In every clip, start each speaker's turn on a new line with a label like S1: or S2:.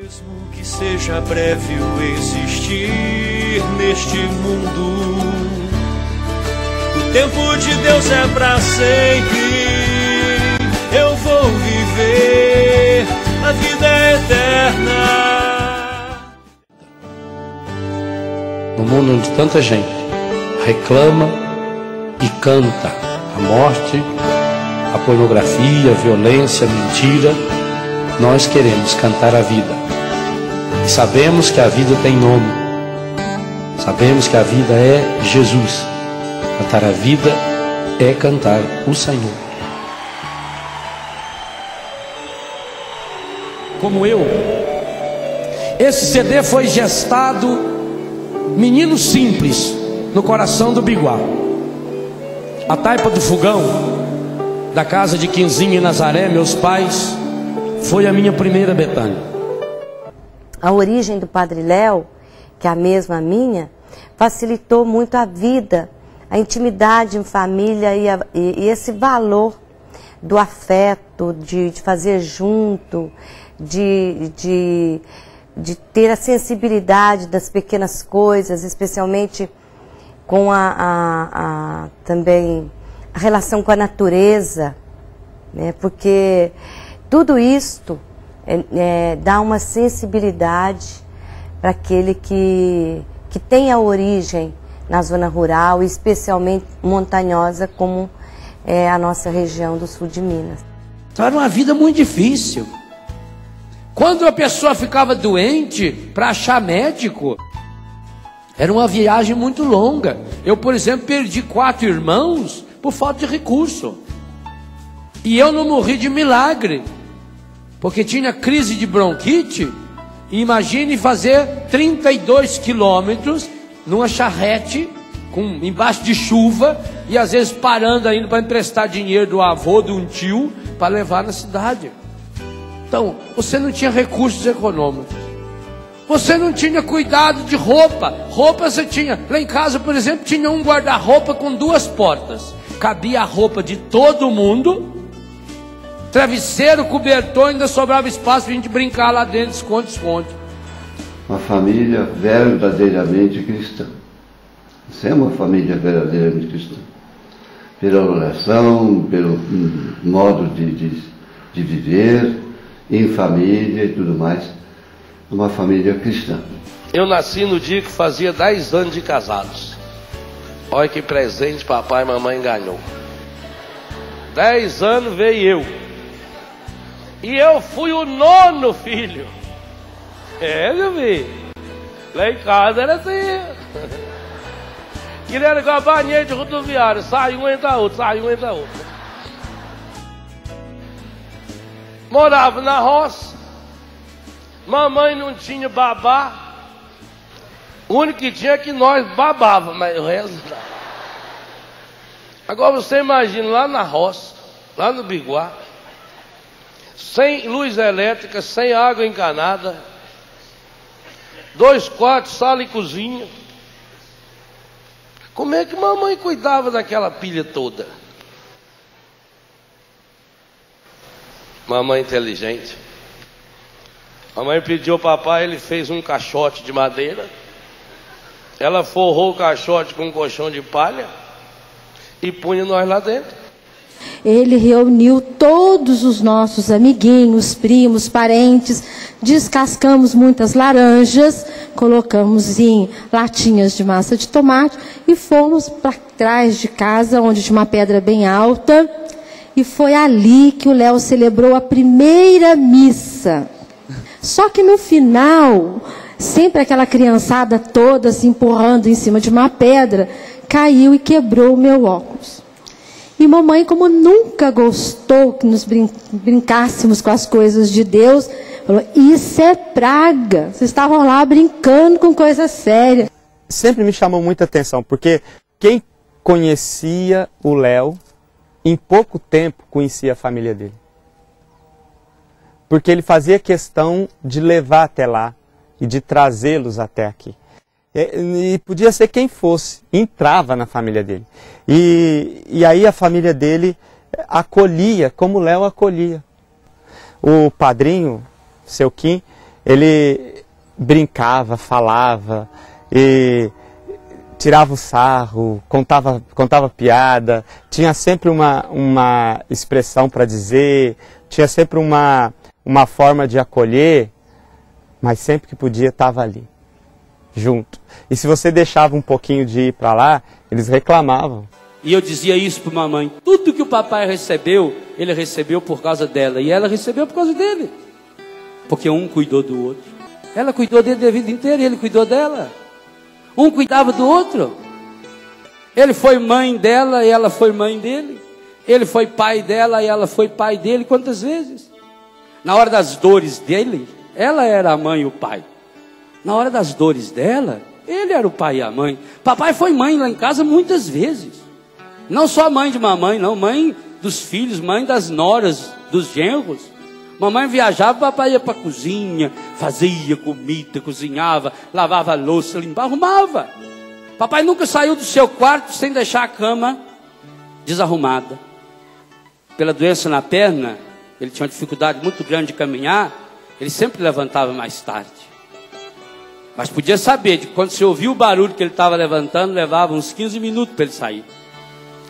S1: Mesmo que seja breve o existir neste mundo, o tempo de Deus é para sempre. Eu vou viver a vida eterna.
S2: No mundo onde tanta gente reclama e canta a morte, a pornografia, a violência, a mentira, nós queremos cantar a vida. E sabemos que a vida tem nome. Sabemos que a vida é Jesus. Cantar a vida é cantar o Senhor.
S3: Como eu, esse CD foi gestado menino simples no coração do Biguá. A taipa do fogão da casa de Quinzinho em Nazaré, meus pais, foi a minha primeira Betânia.
S4: A origem do Padre Léo, que é a mesma minha, facilitou muito a vida, a intimidade em família e esse valor do afeto, de fazer junto, de ter a sensibilidade das pequenas coisas, especialmente com também a relação com a natureza, né? Porque tudo isto dá uma sensibilidade para aquele que tem a origem na zona rural, especialmente montanhosa, como é a nossa região do sul de Minas.
S3: Então era uma vida muito difícil. Quando a pessoa ficava doente, para achar médico, era uma viagem muito longa. Eu, por exemplo, perdi 4 irmãos por falta de recurso. E eu não morri de milagre, porque tinha crise de bronquite. E imagine fazer 32 quilômetros numa charrete, embaixo de chuva, e às vezes parando ainda para emprestar dinheiro do avô, de um tio, para levar na cidade. Então, você não tinha recursos econômicos. Você não tinha cuidado de roupa. Roupa você tinha. Lá em casa, por exemplo, tinha um guarda-roupa com 2 portas. Cabia a roupa de todo mundo. Travesseiro, cobertor, ainda sobrava espaço para a gente brincar lá dentro, esconde-esconde.
S5: Uma família verdadeiramente cristã. Isso é uma família verdadeiramente cristã. Pela oração, pelo modo de viver, em família e tudo mais. Uma família cristã.
S6: Eu nasci no dia que fazia 10 anos de casados. Olha que presente papai e mamãe ganhou. 10 anos veio eu. E eu fui o 9º filho. Meu filho. Lá em casa era assim. Que ele era igual a banheira de rodoviário. Sai um, entra outro, sai um, entra outro. Morava na roça. Mamãe não tinha babá. O único que tinha é que nós babava, mas o resto não. Agora você imagina lá na roça, lá no Biguá, sem luz elétrica, sem água encanada, 2 quartos, sala e cozinha. Como é que mamãe cuidava daquela pilha toda? Mamãe inteligente. Mamãe pediu ao papai, ele fez um caixote de madeira. Ela forrou o caixote com um colchão de palha e punha nós lá dentro.
S7: Ele reuniu todos os nossos amiguinhos, primos, parentes, descascamos muitas laranjas, colocamos em latinhas de massa de tomate e fomos para trás de casa, onde tinha uma pedra bem alta, e foi ali que o Léo celebrou a primeira missa. Só que no final, sempre aquela criançada toda se empurrando em cima de uma pedra, caiu e quebrou o meu óculos. E mamãe, como nunca gostou que nos brincássemos com as coisas de Deus, falou, isso é praga. Vocês estavam lá brincando com coisa séria.
S8: Sempre me chamou muita atenção, porque quem conhecia o Léo, em pouco tempo conhecia a família dele. Porque ele fazia questão de levar até lá e de trazê-los até aqui. E podia ser quem fosse, entrava na família dele. E aí a família dele acolhia, como o Léo acolhia. O padrinho, seu Kim, ele brincava, falava, e tirava o sarro, contava piada, tinha sempre uma expressão para dizer, tinha sempre uma forma de acolher, mas sempre que podia estava ali, junto. E se você deixava um pouquinho de ir para lá, eles reclamavam.
S3: E eu dizia isso para mamãe: tudo que o papai recebeu, ele recebeu por causa dela, e ela recebeu por causa dele, porque um cuidou do outro. Ela cuidou dele a vida inteira e ele cuidou dela. Um cuidava do outro. Ele foi mãe dela e ela foi mãe dele. Ele foi pai dela e ela foi pai dele. Quantas vezes? Na hora das dores dele, ela era a mãe e o pai. Na hora das dores dela, ele era o pai e a mãe. Papai foi mãe lá em casa muitas vezes. Não só mãe de mamãe, não. Mãe dos filhos, mãe das noras, dos genros. Mamãe viajava, papai ia para a cozinha, fazia comida, cozinhava, lavava a louça, limpava, arrumava. Papai nunca saiu do seu quarto sem deixar a cama desarrumada. Pela doença na perna, ele tinha uma dificuldade muito grande de caminhar, ele sempre levantava mais tarde. Mas podia saber de quando você ouvia o barulho que ele estava levantando, levava uns 15 minutos para ele sair.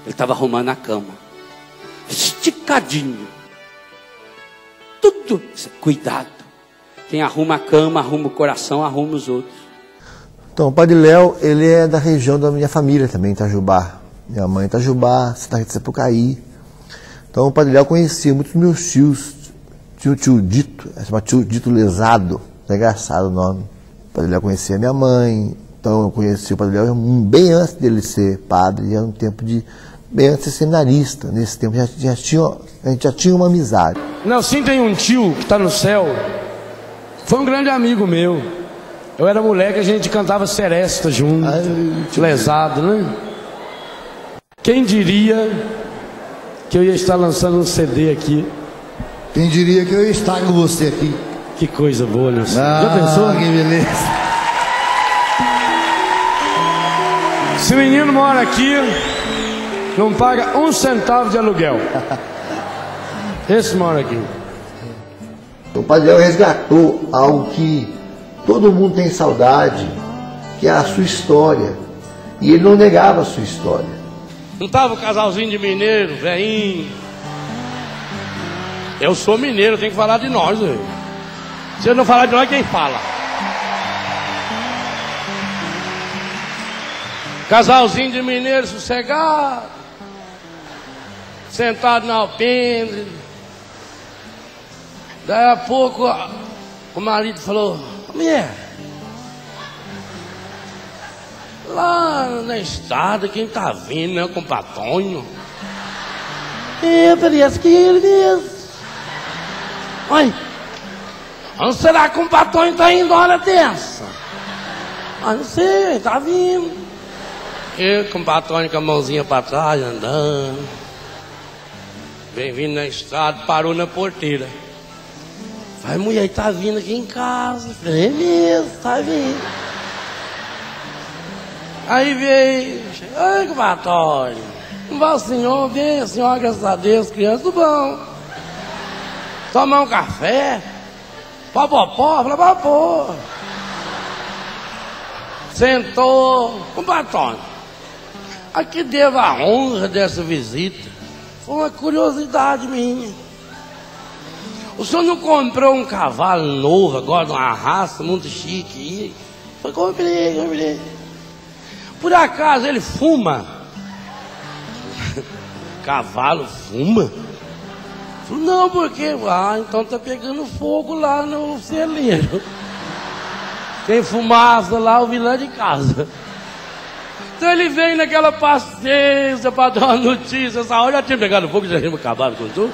S3: Ele estava arrumando a cama, esticadinho. Tudo, cuidado. Quem arruma a cama, arruma o coração, arruma os outros.
S9: Então, o Padre Léo, ele é da região da minha família também, Itajubá. Minha mãe Itajubá, cidade de Sapucaí. Então, o Padre Léo conhecia muitos meus tios. Tinha o tio Dito, chamado tio Dito Lesado, é engraçado o nome. O Padre Léo conhecia minha mãe. Então, eu conheci o Padre Léo bem antes dele ser padre, era um tempo de... bem antes de ser seminarista. Nesse tempo a gente já tinha uma amizade.
S6: Nelson tem um tio que está no céu. Foi um grande amigo meu. Eu era moleque, a gente cantava seresta junto. Lesado, né? Quem diria que eu ia estar lançando um CD aqui?
S10: Quem diria que eu ia estar com você aqui?
S6: Que coisa boa, Nelson. Já pensou?
S10: Que beleza.
S6: Esse menino mora aqui, não paga um centavo de aluguel. Esse mora aqui.
S9: O Padre Léo resgatou algo que todo mundo tem saudade, que é a sua história. E ele não negava a sua história.
S6: Não tava o casalzinho de mineiro, velhinho. Eu sou mineiro, tem que falar de nós, velho. Se eu não falar de nós, quem fala? Casalzinho de mineiro sossegado, sentado na alpendre. Daí a pouco o marido falou: mulher, lá na estrada quem tá vindo é o compadre. Parece que é ele mesmo. Olha, onde será que o compadre tá indo hora dessa? Ah, não sei, tá vindo. Eu com o compadre com a mãozinha pra trás, andando. Vem vindo na estrada, parou na porteira. Falei: mulher, tá vindo aqui em casa. Falei: é mesmo, tá vindo. Aí veio: ai, compadre, não vai o senhor? Vem, a senhora, graças a Deus, criança do bom. Tomar um café? Popopó? Falei: popô. Sentou. Compadre, aqui devo a honra dessa visita. Foi uma curiosidade minha. O senhor não comprou um cavalo novo agora, de uma raça muito chique? Foi: comprei. Por acaso ele fuma? Cavalo fuma? Falei: não, porque... ah, então tá pegando fogo lá no celeiro. Tem fumaça lá, o vilão de casa. Então ele veio naquela paciência para dar uma notícia. Essa hora já tinha pegado fogo, já tinha acabado com tudo.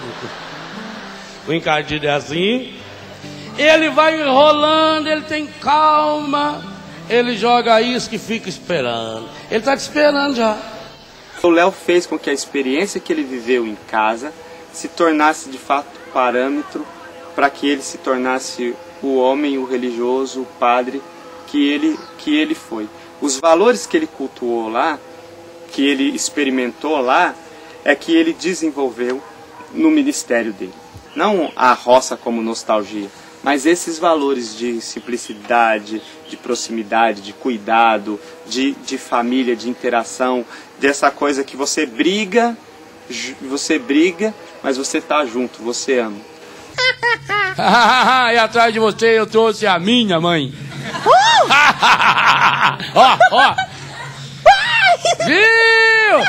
S6: O encardido é assim. Ele vai enrolando, ele tem calma. Ele joga isso que fica esperando. Ele está te esperando já.
S8: O Léo fez com que a experiência que ele viveu em casa se tornasse de fato parâmetro para que ele se tornasse o homem, o religioso, o padre que ele foi. Os valores que ele cultuou lá, que ele experimentou lá, é que ele desenvolveu no ministério dele. Não a roça como nostalgia, Mas esses valores de simplicidade, de proximidade, de cuidado, de família, de interação, dessa coisa que você briga, mas você tá junto, você ama.
S3: E atrás de você eu trouxe a minha mãe. Ó. Viu?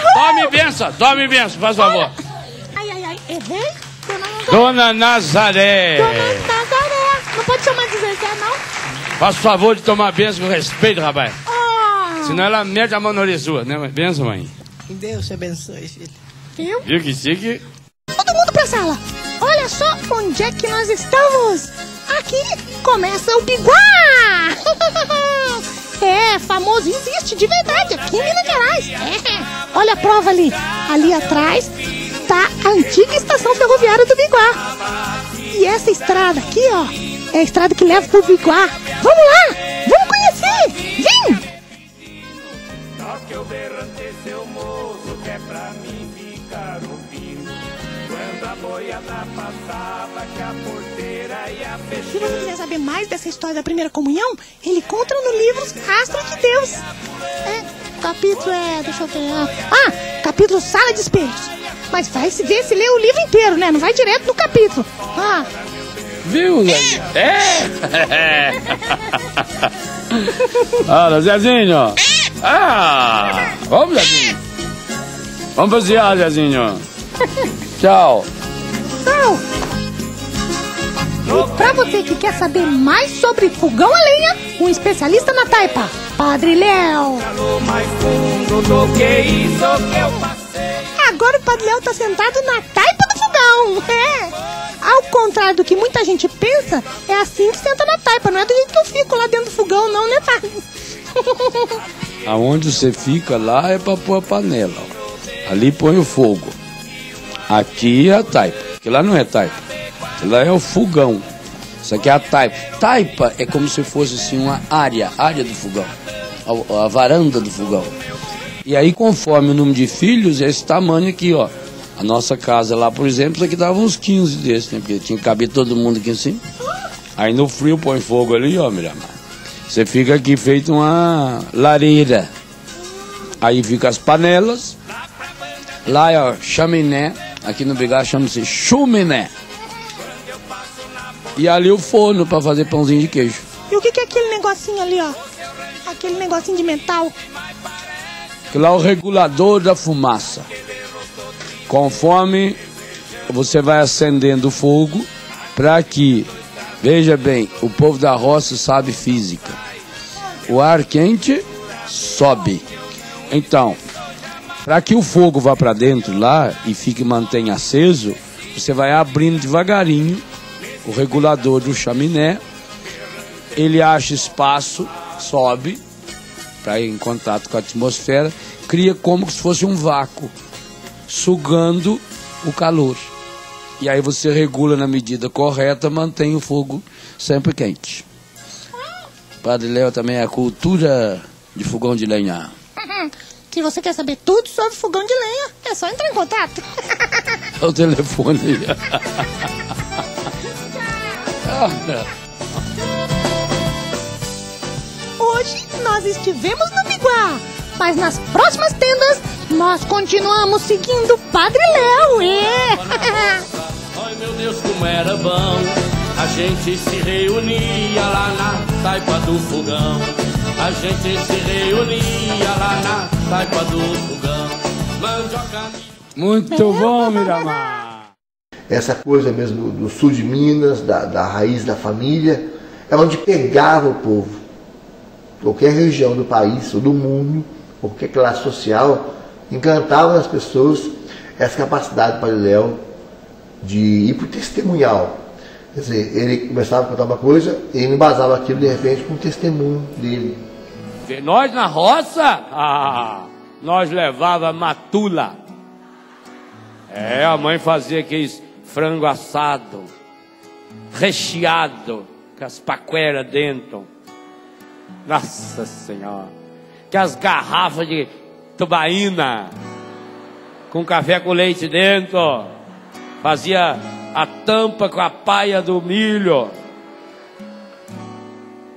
S3: Tome benção, faz favor.
S11: Ai, errei?
S3: Dona Nazaré.
S11: Dona Nazaré. Não pode chamar de Zezé, não?
S3: Faça o favor de tomar benção com respeito, rapaz. Senão ela mete a mão na orelha sua, né? Benção, mãe.
S11: Que Deus te abençoe, filho.
S3: Viu que chique?
S11: Todo mundo pra sala. Olha só onde é que nós estamos. Aqui começa o Biguá. É, famoso, existe de verdade aqui em Minas Gerais. Olha a prova ali. Ali atrás tá a antiga estação ferroviária do Biguá. E essa estrada aqui, ó, é a estrada que leva pro Biguá. Vamos lá, vamos conhecer. Vem! Se você quiser saber mais dessa história da primeira comunhão, ele conta no livro Rastro de Deus. Capítulo deixa eu ver. Capítulo Sala de Espelhos. Mas vai se ver se lê o livro inteiro, né? Não vai direto no capítulo.
S3: Viu, Zezinho? Olha, Zezinho. Vamos, Zezinho. Vamos passear, Zezinho. Tchau.
S11: Tchau. E pra você que quer saber mais sobre fogão a lenha, um especialista na taipa, Padre Léo. Agora o Padre Léo tá sentado na taipa do fogão. Ao contrário do que muita gente pensa, é assim que senta na taipa. Não é do jeito que eu fico lá dentro do fogão, não, né, Padre?
S3: Aonde você fica lá é pra pôr a panela. Ali põe o fogo. Aqui é a taipa. Porque lá não é taipa. Lá é o fogão. Isso aqui é a taipa. Taipa é como se fosse assim uma área do fogão. A varanda do fogão. E aí, conforme o número de filhos, é esse tamanho aqui, ó. A nossa casa lá, por exemplo, isso aqui dava uns 15 desses, né? Porque tinha que caber todo mundo aqui assim. Aí no frio põe fogo ali, ó, Miramar. Você fica aqui feito uma lareira. Aí fica as panelas. Lá é ó, chaminé. Aqui no Biguá chama-se chuminé. E ali o forno para fazer pãozinho de queijo.
S11: E o que é aquele negocinho ali, ó? Aquele negocinho de metal?
S3: Aquilo lá é o regulador da fumaça. Conforme você vai acendendo o fogo, para que, veja bem, o povo da roça sabe física. O ar quente sobe. Então, para que o fogo vá para dentro lá e mantenha aceso, você vai abrindo devagarinho o regulador do chaminé. Ele acha espaço, sobe para ir em contato com a atmosfera, cria como se fosse um vácuo, sugando o calor. E aí você regula na medida correta, mantém o fogo sempre quente. Padre Léo também é a cultura de fogão de lenha.
S11: Se você quer saber tudo sobre fogão de lenha, é só entrar em contato.
S3: É o telefone aí.
S11: Hoje nós estivemos no Biguá, mas nas próximas tendas nós continuamos seguindo o Padre Léo.
S6: Ai meu Deus, como era bom. A gente se reunia lá na taipa do fogão. A gente se reunia lá na taipa do fogão. Mandioca.
S3: Muito bom, Miramar.
S9: Essa coisa mesmo do sul de Minas, da raiz da família, é onde pegava o povo. Qualquer região do país ou do mundo, qualquer classe social, encantava nas pessoas essa capacidade do Padre Léo de ir para o testemunhal. Quer dizer, ele começava a contar uma coisa e ele embasava aquilo de repente com o testemunho dele.
S3: Nós na roça, nós levava matula. A mãe fazia aqueles frango assado, recheado, com as paqueras dentro. Nossa Senhora. Que as garrafas de tubaína, com café com leite dentro. Fazia a tampa com a paia do milho.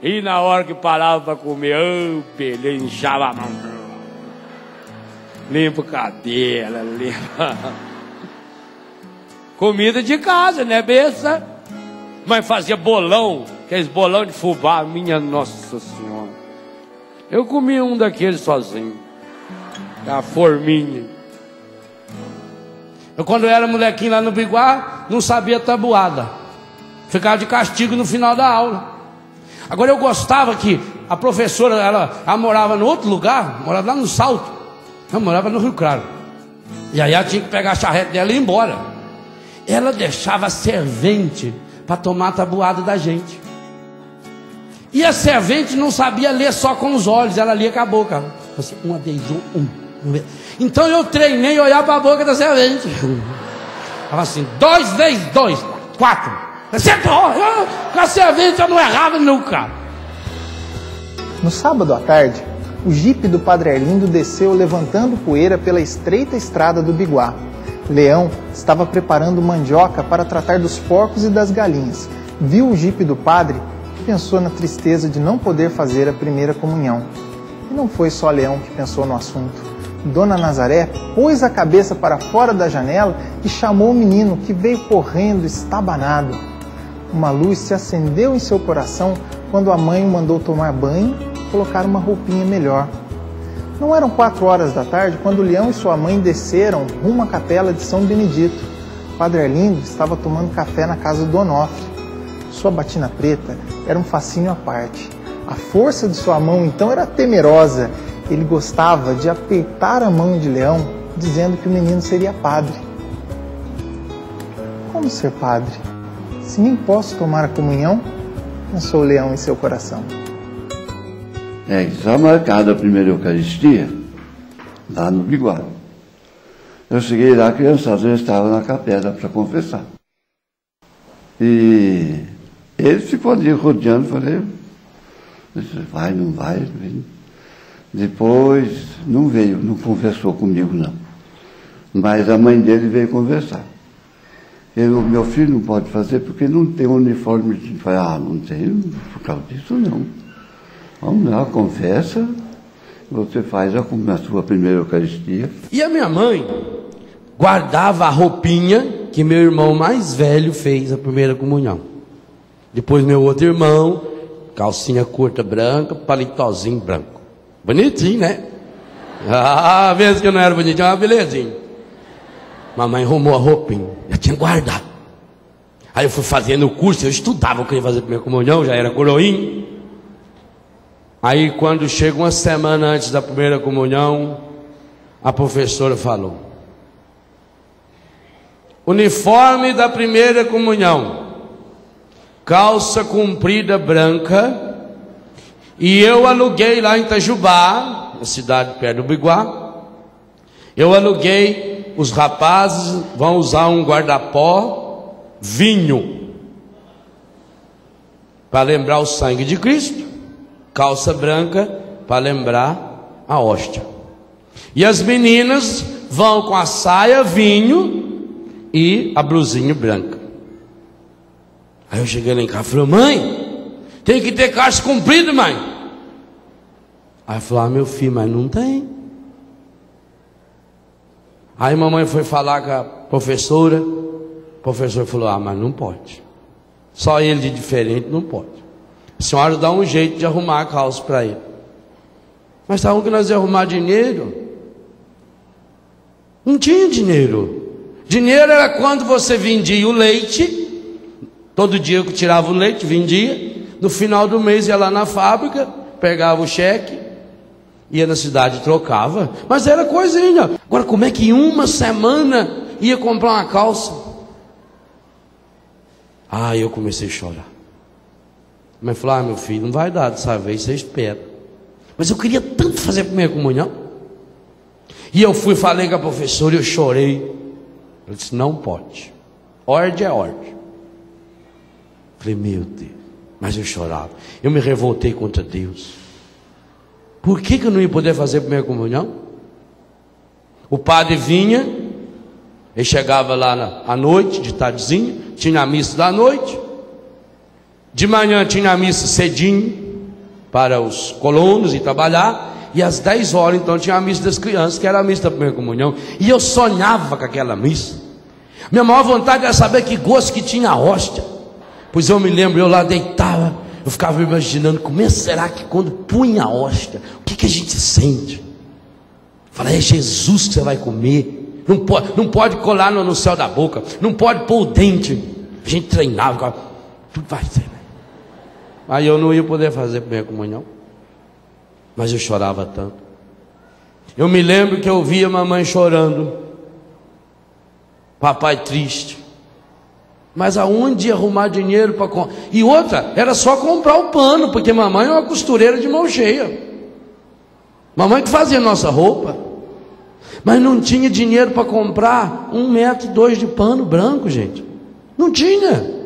S3: E na hora que parava para comer, ele inchava a mão. Limpa cadeira, limpa. Comida de casa, né, besta? Mãe fazia bolão, aqueles bolão de fubá, minha Nossa Senhora. Eu comia um daqueles sozinho. A forminha. Eu, quando eu era molequinho lá no Biguá, não sabia tabuada. Ficava de castigo no final da aula. Agora eu gostava que a professora, ela morava em outro lugar, morava lá no Salto. Ela morava no Rio Claro. E aí ela tinha que pegar a charrete dela e ir embora. Ela deixava a servente para tomar a tabuada da gente. E a servente não sabia ler só com os olhos, ela lia com a boca. Assim, 1 vez 1. Então eu treinei a olhar para a boca da servente. Ela assim, 2 vezes 2, 4. Acertou! Com a servente eu não errava nunca.
S12: No sábado à tarde, o jipe do Padre Arlindo desceu levantando poeira pela estreita estrada do Biguá. Leão estava preparando mandioca para tratar dos porcos e das galinhas. Viu o jipe do padre e pensou na tristeza de não poder fazer a primeira comunhão. E não foi só Leão que pensou no assunto. Dona Nazaré pôs a cabeça para fora da janela e chamou o menino, que veio correndo estabanado. Uma luz se acendeu em seu coração quando a mãe o mandou tomar banho e colocar uma roupinha melhor. Não eram 4 horas da tarde quando o Leão e sua mãe desceram rumo à capela de São Benedito. O Padre Arlindo estava tomando café na casa do Onofre. Sua batina preta era um fascínio à parte. A força de sua mão então era temerosa. Ele gostava de apertar a mão de Leão, dizendo que o menino seria padre. Como ser padre? Se nem posso tomar a comunhão, pensou Leão em seu coração.
S5: Só marcada a primeira Eucaristia, lá no Biguá. Eu cheguei lá, a criançada já estava na capela para confessar. E ele ficou ali rodeando, falei, vai, não vai. Depois não veio, não conversou comigo não. Mas a mãe dele veio conversar. Meu filho não pode fazer porque não tem uniforme. Eu falei, não tem, por causa disso não. Vamos lá, confessa, você faz a sua primeira Eucaristia.
S3: E a minha mãe guardava a roupinha que meu irmão mais velho fez a primeira comunhão. Depois meu outro irmão, calcinha curta branca, paletózinho branco. Bonitinho, né? Mesmo que eu não era bonitinho, era uma belezinha. Mamãe arrumou a roupinha, eu tinha guardado. Aí eu fui fazendo o curso, eu estudava, eu queria fazer a primeira comunhão, já era coroinha. Aí quando chega uma semana antes da primeira comunhão, a professora falou: uniforme da primeira comunhão, calça comprida branca, e eu aluguei lá em Itajubá, na cidade perto do Biguá, eu aluguei, os rapazes vão usar um guarda-pó, vinho, para lembrar o sangue de Cristo, calça branca para lembrar a hóstia. E as meninas vão com a saia vinho e a blusinha branca. Aí eu cheguei lá em casa e falei: mãe, tem que ter calça comprida, mãe. Aí falou: meu filho, mas não tem. Aí mamãe foi falar com a professora. O professor falou: mas não pode. Só ele de diferente não pode. A senhora dá um jeito de arrumar a calça para ele. Mas sabe que nós ia arrumar dinheiro? Não tinha dinheiro. Dinheiro era quando você vendia o leite. Todo dia eu tirava o leite, vendia. No final do mês ia lá na fábrica, pegava o cheque, ia na cidade e trocava. Mas era coisinha. Agora, como é que em uma semana ia comprar uma calça? Eu comecei a chorar. Mas falou: meu filho, não vai dar dessa vez, você espera. Mas eu queria tanto fazer a primeira comunhão. E eu fui, falei com a professora, eu chorei. Ela disse: não pode. Ordem é ordem. Falei: meu Deus. Mas eu chorava. Eu me revoltei contra Deus. Por que eu não ia poder fazer a primeira comunhão? O padre vinha, ele chegava lá à noite, de tardezinha, tinha a missa da noite. De manhã tinha a missa cedinho. para os colonos ir trabalhar, e às 10 horas então tinha a missa das crianças, que era a missa da primeira comunhão, e eu sonhava com aquela missa. Minha maior vontade era saber que gosto que tinha a hóstia, pois eu me lembro, eu lá deitava, eu ficava imaginando como será que quando punha a hóstia, o que a gente sente? Falei, é Jesus que você vai comer, não pode colar no céu da boca, não pode pôr o dente. A gente treinava, tudo vai ser, né? Aí eu não ia poder fazer a primeira comunhão, mas eu chorava tanto. Eu me lembro que eu via mamãe chorando, papai triste, mas aonde arrumar dinheiro para comprar? E outra, era só comprar o pano, porque mamãe é uma costureira de mão cheia. Mamãe que fazia nossa roupa, mas não tinha dinheiro para comprar 1,2 metro de pano branco, gente. Não tinha.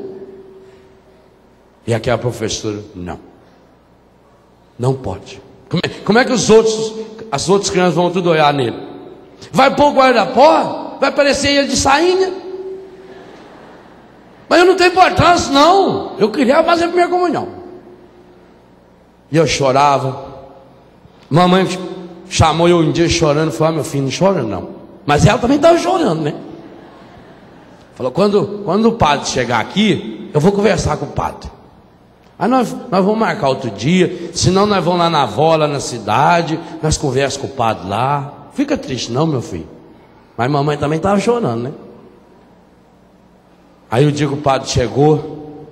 S3: E aquela professora, não pode. Como é que as outras crianças vão tudo olhar nele? Vai pôr o guarda-pó? Vai parecer ele de sainha? Mas eu não tenho importância, não. Eu queria fazer a primeira comunhão. E eu chorava. Mamãe chamou eu um dia chorando, falou, meu filho, não chora não. Mas ela também estava chorando, né? Falou, quando o padre chegar aqui, eu vou conversar com o padre. Aí nós vamos marcar outro dia, senão nós vamos lá na avó, lá na cidade, nós conversamos com o padre lá. Fica triste não, meu filho. Mas mamãe também estava chorando, né? Aí o dia que o padre chegou,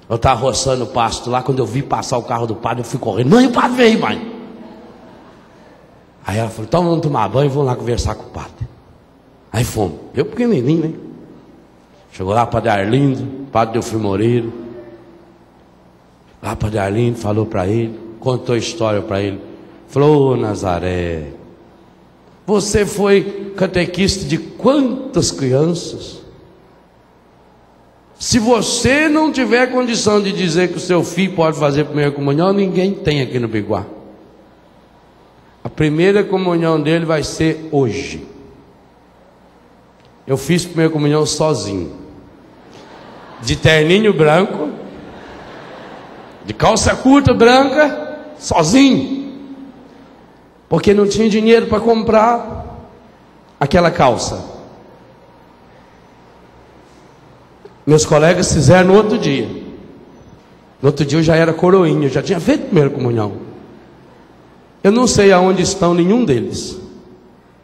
S3: eu estava roçando o pasto lá, quando eu vi passar o carro do padre, eu fui correndo. Mãe, o padre veio, mãe. Aí ela falou, então vamos tomar banho e vamos lá conversar com o padre. Aí fomos, eu pequenininho, né? Chegou lá, padre Arlindo, padre Delfim Moreira. Lá, padre Arlindo falou para ele, contou a história para ele. Falou, ô Nazaré, você foi catequista de quantas crianças? Se você não tiver condição de dizer que o seu filho pode fazer a primeira comunhão, ninguém tem aqui no Biguá. A primeira comunhão dele vai ser hoje. Eu fiz a primeira comunhão sozinho, de terninho branco, de calça curta branca, sozinho, porque não tinha dinheiro para comprar aquela calça. Meus colegas fizeram no outro dia. No outro dia eu já era coroinha, eu já tinha feito a primeira comunhão. Eu não sei aonde estão nenhum deles.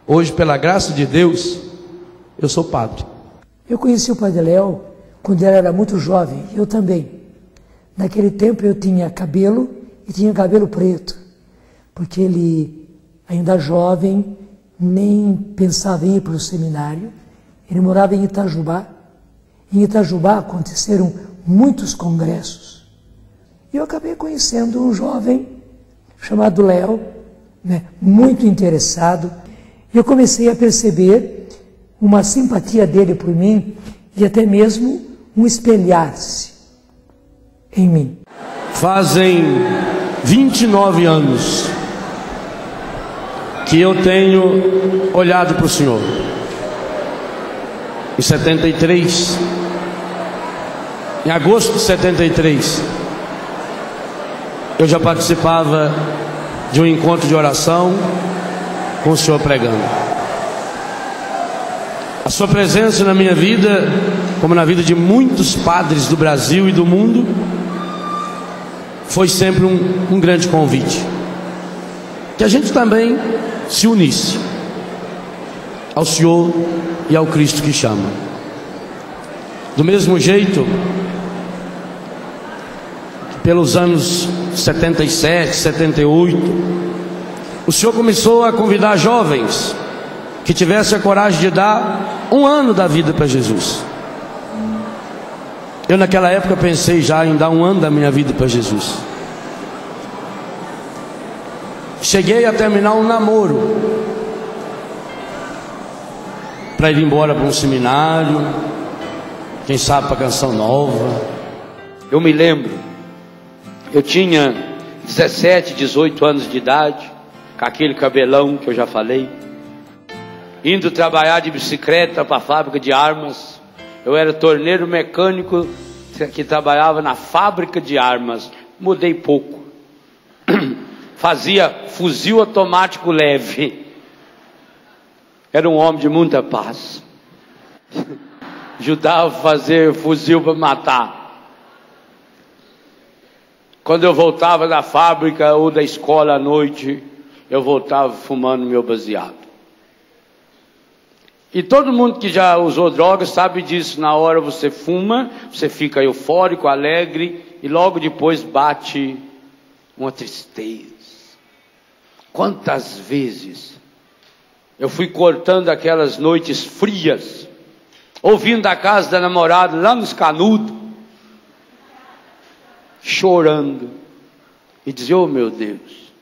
S3: Hoje, pela graça de Deus, eu sou padre.
S13: Eu conheci o Padre Léo quando ele era muito jovem, eu também. Naquele tempo eu tinha cabelo e tinha cabelo preto, porque ele, ainda jovem, nem pensava em ir para o seminário. Ele morava em Itajubá. Em Itajubá aconteceram muitos congressos. E eu acabei conhecendo um jovem chamado Léo, né, muito interessado. E eu comecei a perceber uma simpatia dele por mim e até mesmo um espelhar-se em mim.
S3: Fazem 29 anos que eu tenho olhado para o Senhor. Em 73, em agosto de 73, eu já participava de um encontro de oração com o Senhor pregando. A sua presença na minha vida, como na vida de muitos padres do Brasil e do mundo, foi sempre um grande convite. Que a gente também se unisse ao Senhor e ao Cristo que chama. Do mesmo jeito, pelos anos 77, 78, o Senhor começou a convidar jovens que tivessem a coragem de dar 1 ano da vida para Jesus. Eu naquela época pensei já em dar 1 ano da minha vida para Jesus. Cheguei a terminar um namoro para ir embora para um seminário, quem sabe para Canção Nova. Eu me lembro, eu tinha 17, 18 anos de idade, com aquele cabelão que eu já falei, indo trabalhar de bicicleta para a fábrica de armas. Eu era torneiro mecânico que trabalhava na fábrica de armas. Mudei pouco. fazia fuzil automático leve. Era um homem de muita paz. Ajudava a fazer fuzil para matar. Quando eu voltava da fábrica ou da escola à noite, eu voltava fumando meu baseado. E todo mundo que já usou drogas sabe disso. Na hora você fuma, você fica eufórico, alegre, e logo depois bate uma tristeza. Quantas vezes eu fui cortando aquelas noites frias, ouvindo da casa da namorada, lá nos Canudos, chorando, e dizia: oh meu Deus,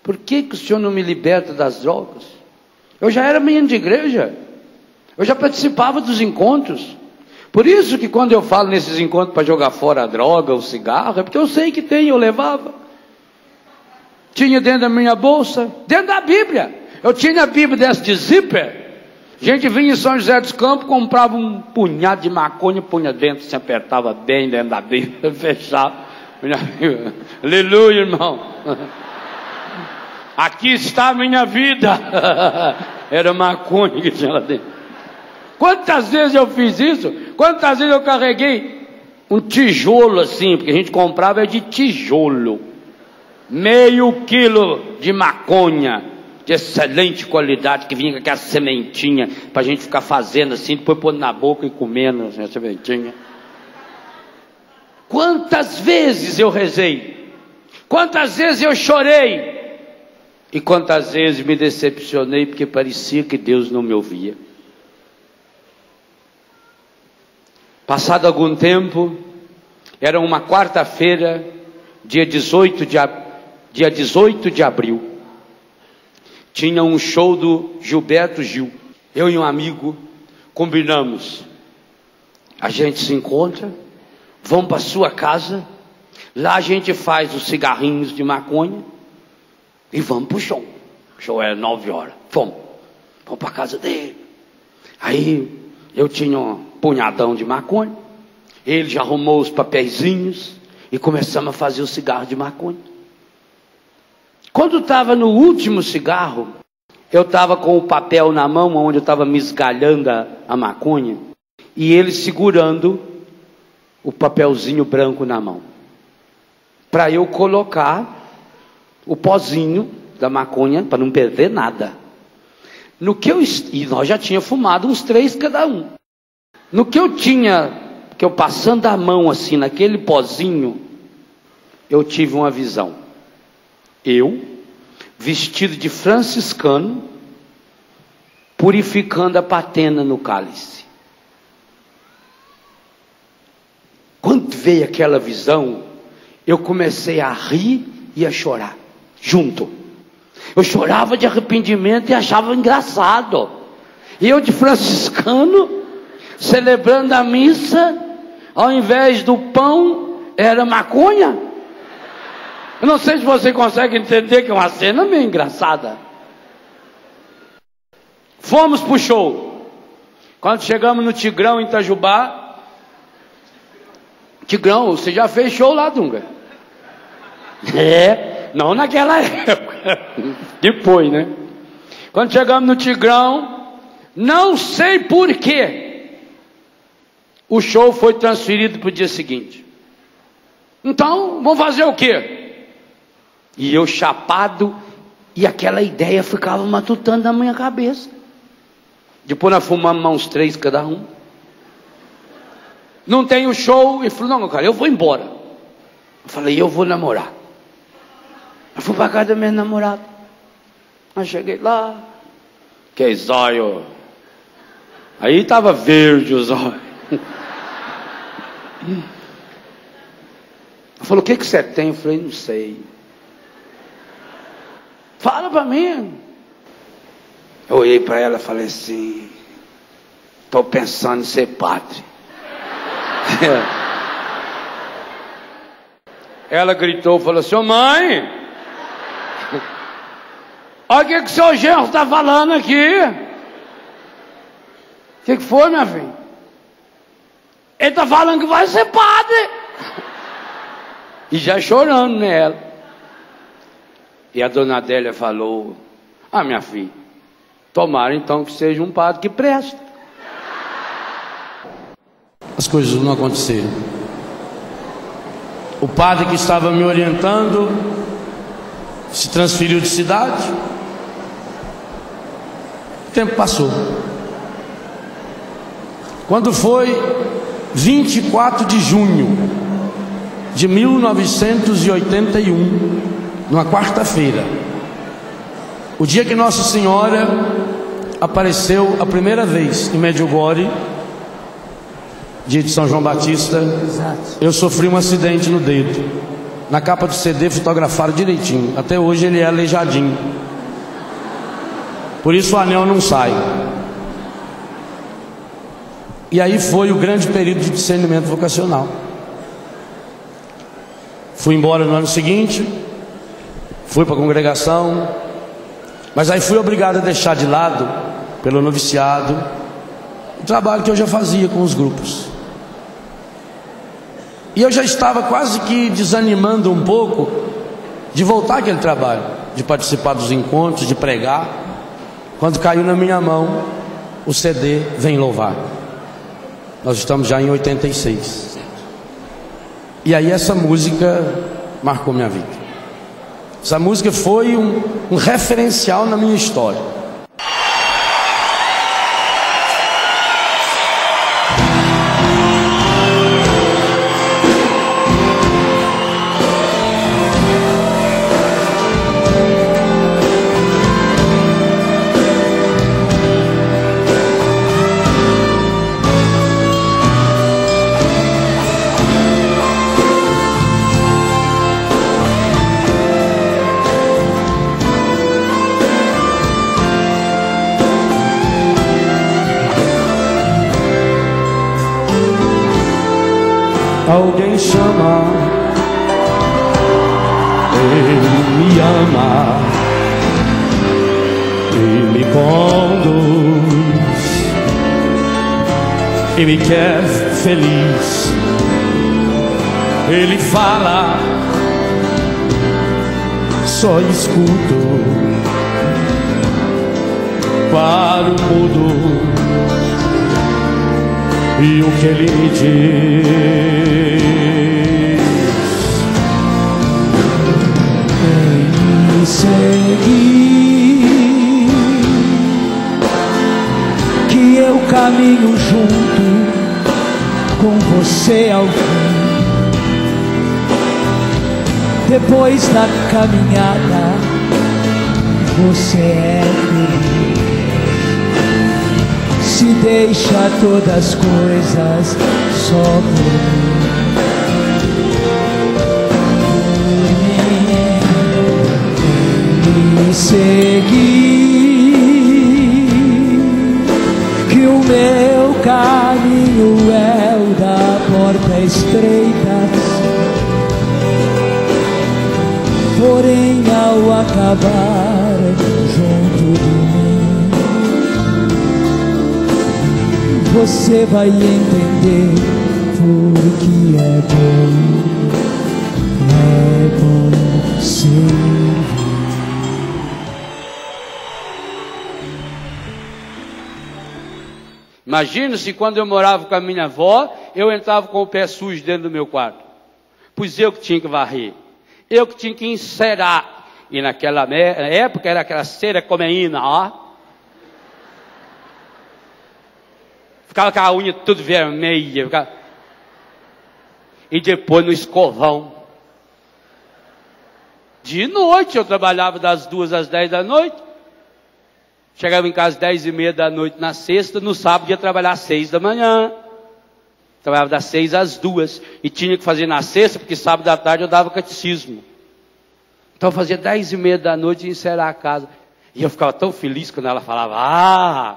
S3: por que o Senhor não me liberta das drogas? Eu já era menino de igreja, eu já participava dos encontros. Por isso que quando eu falo nesses encontros para jogar fora a droga, o cigarro, é porque eu sei que tem, eu levava. Tinha dentro da minha bolsa, dentro da Bíblia. Eu tinha a Bíblia dessa de zíper. A gente vinha em São José dos Campos, comprava um punhado de maconha, punha dentro, se apertava bem dentro da Bíblia, fechava. Aleluia, irmão. Aqui está a minha vida. Era maconha que tinha lá dentro. Quantas vezes eu fiz isso? Quantas vezes eu carreguei um tijolo assim, porque a gente comprava de tijolo, meio quilo de maconha, de excelente qualidade, que vinha com aquela sementinha, para a gente ficar fazendo assim, depois pondo na boca e comendo assim, a sementinha. Quantas vezes eu rezei, quantas vezes eu chorei, e quantas vezes me decepcionei, porque parecia que Deus não me ouvia. Passado algum tempo, era uma quarta-feira, dia 18 de abril, tinha um show do Gilberto Gil. Eu e um amigo combinamos, a gente se encontra, vamos para sua casa, lá a gente faz os cigarrinhos de maconha e vamos para o show. O show era 9 horas, vamos para a casa dele. Aí eu tinha um punhadão de maconha, ele já arrumou os papeizinhos e começamos a fazer o cigarro de maconha. Quando estava no último cigarro, eu estava com o papel na mão, onde eu estava me esgalhando a maconha, e ele segurando o papelzinho branco na mão, para eu colocar o pozinho da maconha, para não perder nada. E nós já tínhamos fumado uns 3 cada um. No que eu passando a mão assim naquele pozinho, eu tive uma visão. Eu, vestido de franciscano, purificando a patena no cálice. Quando veio aquela visão, eu comecei a rir e a chorar, junto. Eu chorava de arrependimento e achava engraçado. E eu de franciscano, celebrando a missa, ao invés do pão, era maconha. Eu não sei se você consegue entender que é uma cena meio engraçada. Fomos pro show. Quando chegamos no Tigrão, em Itajubá. Tigrão, você já fez show lá, Dunga? Não naquela época. Depois, né? Quando chegamos no Tigrão, não sei por quê, o show foi transferido para o dia seguinte. Então, vamos fazer o quê? E eu chapado, e aquela ideia ficava matutando na minha cabeça. Depois nós fumamos uns 3 cada um. Não tem o show. Ele falou: não, cara, eu vou embora. Eu falei: eu vou namorar. Eu fui para casa da minha namorada. Aí cheguei lá, que zóio. Aí estava verde o zóio. Ela falou: o que você tem? Eu falei: não sei. Fala para mim. Eu olhei para ela e falei assim: estou pensando em ser padre. Ela gritou, falou assim: ô mãe, olha o que o seu genro está falando aqui. O que foi, minha filha? Ele está falando que vai ser padre. E já chorando nela. E a dona Adélia falou: ah, minha filha, tomara então que seja um padre que presta. As coisas não aconteceram. O padre que estava me orientando se transferiu de cidade. O tempo passou. Quando foi 24 de junho de 1981, numa quarta-feira, o dia que Nossa Senhora apareceu a primeira vez em Medjugorje, dia de São João Batista, eu sofri um acidente no dedo. Na capa do CD fotografaram direitinho. Até hoje ele é aleijadinho. Por isso o anel não sai. E aí foi o grande período de discernimento vocacional. Fui embora no ano seguinte, fui para a congregação, mas aí fui obrigado a deixar de lado, pelo noviciado, o trabalho que eu já fazia com os grupos. E eu já estava quase que desanimando um pouco de voltar àquele trabalho, de participar dos encontros, de pregar, quando caiu na minha mão o CD Vem Louvar. Nós estamos já em 86. E aí essa música marcou minha vida. Essa música foi um referencial na minha história. Alguém chama, Ele me ama, Ele me conduz, Ele me quer feliz, Ele fala, só escuto para o mudo. E o que Ele me diz? Vem me seguir, que eu caminho junto com você ao fim. Depois da caminhada, você é feliz. Se deixa todas as coisas só por mim. Me seguir, que o meu caminho é o da porta estreita. Porém, ao acabar junto de mim, você vai entender porque é bom servir.
S6: Imagina se quando eu morava com a minha avó, eu entrava com o pé sujo dentro do meu quarto. Pois eu que tinha que varrer, eu que tinha que encerar. E naquela época era aquela cera comeína, ó. Ficava com a unha tudo vermelha. Ficava... E depois no escovão. De noite eu trabalhava das 2 às 10 da noite. Chegava em casa às 10h30 da noite na sexta. No sábado ia trabalhar às 6 da manhã. Trabalhava das 6 às 2. E tinha que fazer na sexta, porque sábado à tarde eu dava catecismo. Então eu fazia 10h30 da noite e encerar a casa. E eu ficava tão feliz quando ela falava: ah,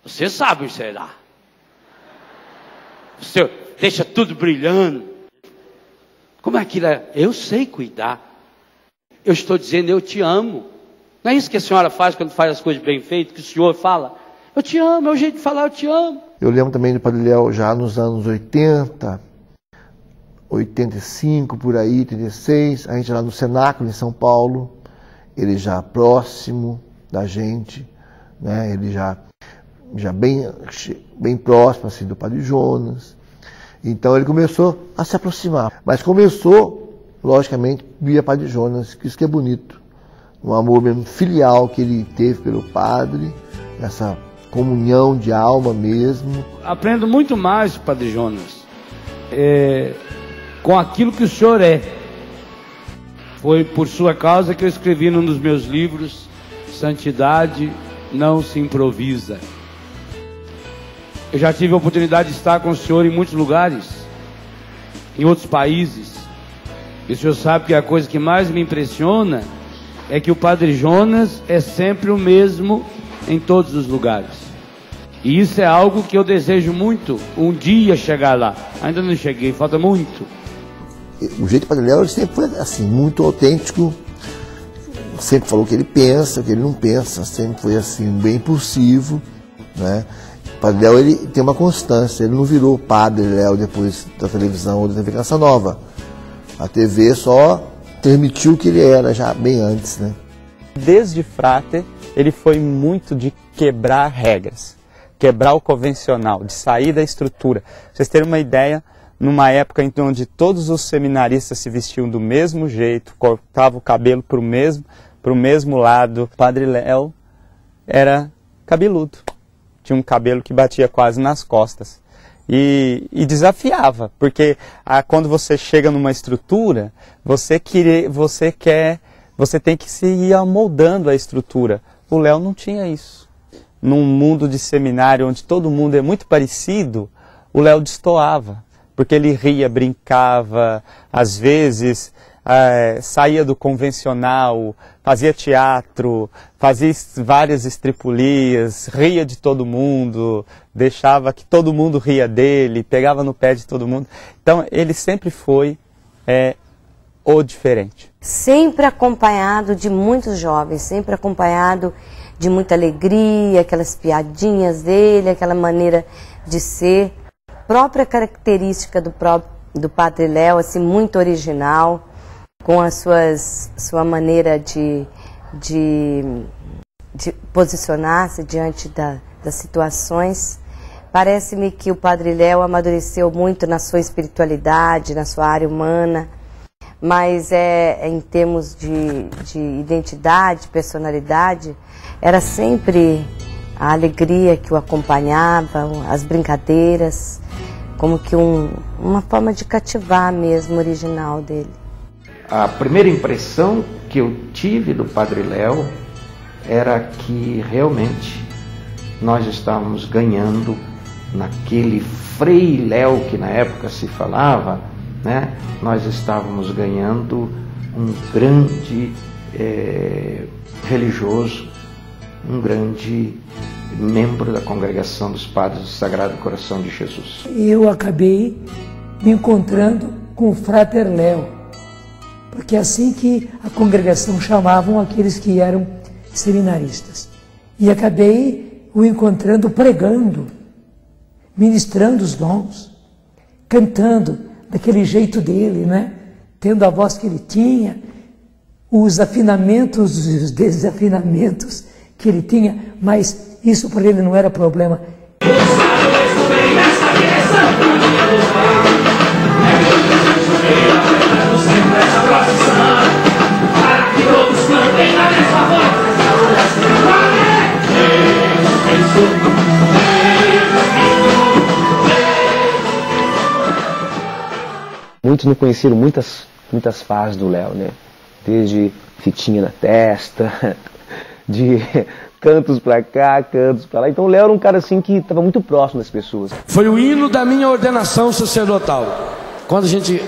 S6: você sabe encerar. Você deixa tudo brilhando. Como é que eu sei cuidar. Eu estou dizendo, eu te amo. Não é isso que a senhora faz quando faz as coisas bem feitas, que o senhor fala? Eu te amo, é o jeito de falar, eu te amo.
S9: Eu lembro também do Padre Léo já nos anos 80, 85, por aí, 86, a gente lá no Cenáculo, em São Paulo. ele já próximo da gente, né? Ele já bem próximo assim, do Padre Jonas. Então ele começou a se aproximar. Mas começou, logicamente, via Padre Jonas, que isso que é bonito. Um amor mesmo filial que ele teve pelo Padre, essa comunhão de alma mesmo.
S3: Aprendo muito mais, Padre Jonas, com aquilo que o senhor é. Foi por sua causa que eu escrevi num dos meus livros, Santidade não se improvisa. Eu já tive a oportunidade de estar com o senhor em muitos lugares, em outros países. E o senhor sabe que a coisa que mais me impressiona é que o Padre Jonas é sempre o mesmo em todos os lugares. E isso é algo que eu desejo muito, um dia chegar lá. Ainda não cheguei, falta muito.
S9: O jeito do Padre Léo sempre foi assim, muito autêntico. Sempre falou o que ele pensa, o que ele não pensa. Sempre foi assim, bem impulsivo, né? O Padre Léo, ele tem uma constância. Ele não virou Padre Léo depois da televisão ou da TV Canção Nova. A TV só permitiu o que ele era já bem antes, né?
S8: Desde Frater, ele foi muito de quebrar regras, quebrar o convencional, de sair da estrutura. Pra vocês terem uma ideia, numa época em onde todos os seminaristas se vestiam do mesmo jeito, cortavam o cabelo para o mesmo lado, o Padre Léo era cabeludo. Tinha um cabelo que batia quase nas costas. E desafiava, porque quando você chega numa estrutura, você tem que se ir amoldando a estrutura. O Léo não tinha isso. Num mundo de seminário onde todo mundo é muito parecido, o Léo destoava, porque ele ria, brincava, às vezes saía do convencional, fazia teatro, fazia várias estripulias, ria de todo mundo, deixava que todo mundo ria dele, pegava no pé de todo mundo. Então ele sempre foi o diferente.
S4: Sempre acompanhado de muitos jovens, sempre acompanhado de muita alegria, aquelas piadinhas dele, aquela maneira de ser, própria característica do Padre Léo, assim, muito original, com a sua maneira de posicionar-se diante das situações. Parece-me que o Padre Léo amadureceu muito na sua espiritualidade, na sua área humana, mas em termos de identidade, personalidade, era sempre a alegria que o acompanhava, as brincadeiras, como que uma forma de cativar mesmo, original dele.
S14: A primeira impressão que eu tive do Padre Léo era que realmente nós estávamos ganhando naquele Frei Léo que na época se falava, né? Nós estávamos ganhando um grande religioso, um grande membro da congregação dos Padres do Sagrado Coração de Jesus.
S13: Eu acabei me encontrando com o Frater Léo, porque é assim que a congregação chamavam aqueles que eram seminaristas. E acabei o encontrando pregando, ministrando os dons, cantando daquele jeito dele, né? Tendo a voz que ele tinha, os afinamentos, os desafinamentos que ele tinha, mas isso para ele não era problema.
S15: Muitos não conheceram muitas fases do Léo, né? Desde fitinha na testa, de cantos pra cá, cantos pra lá. Então o Léo era um cara assim que estava muito próximo das pessoas.
S3: Foi o hino da minha ordenação sacerdotal. Quando a gente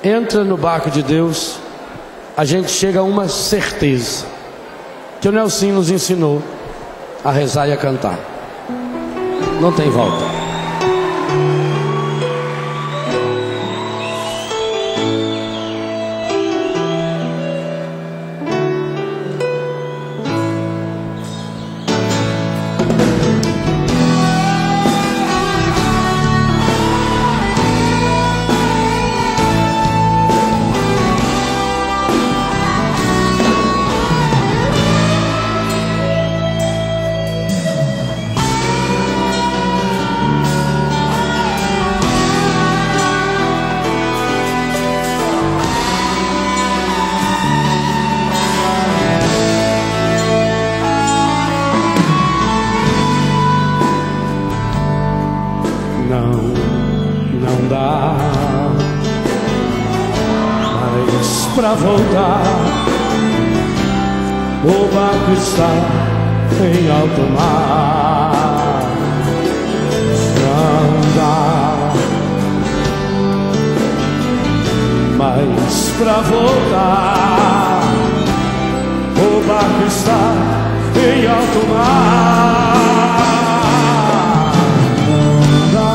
S3: entra no barco de Deus, a gente chega a uma certeza, que o Nelsinho nos ensinou a rezar e a cantar. Não tem volta.
S1: pra voltar. O barco está em alto mar. Não dá mais pra voltar. O barco está em alto mar.
S10: Não dá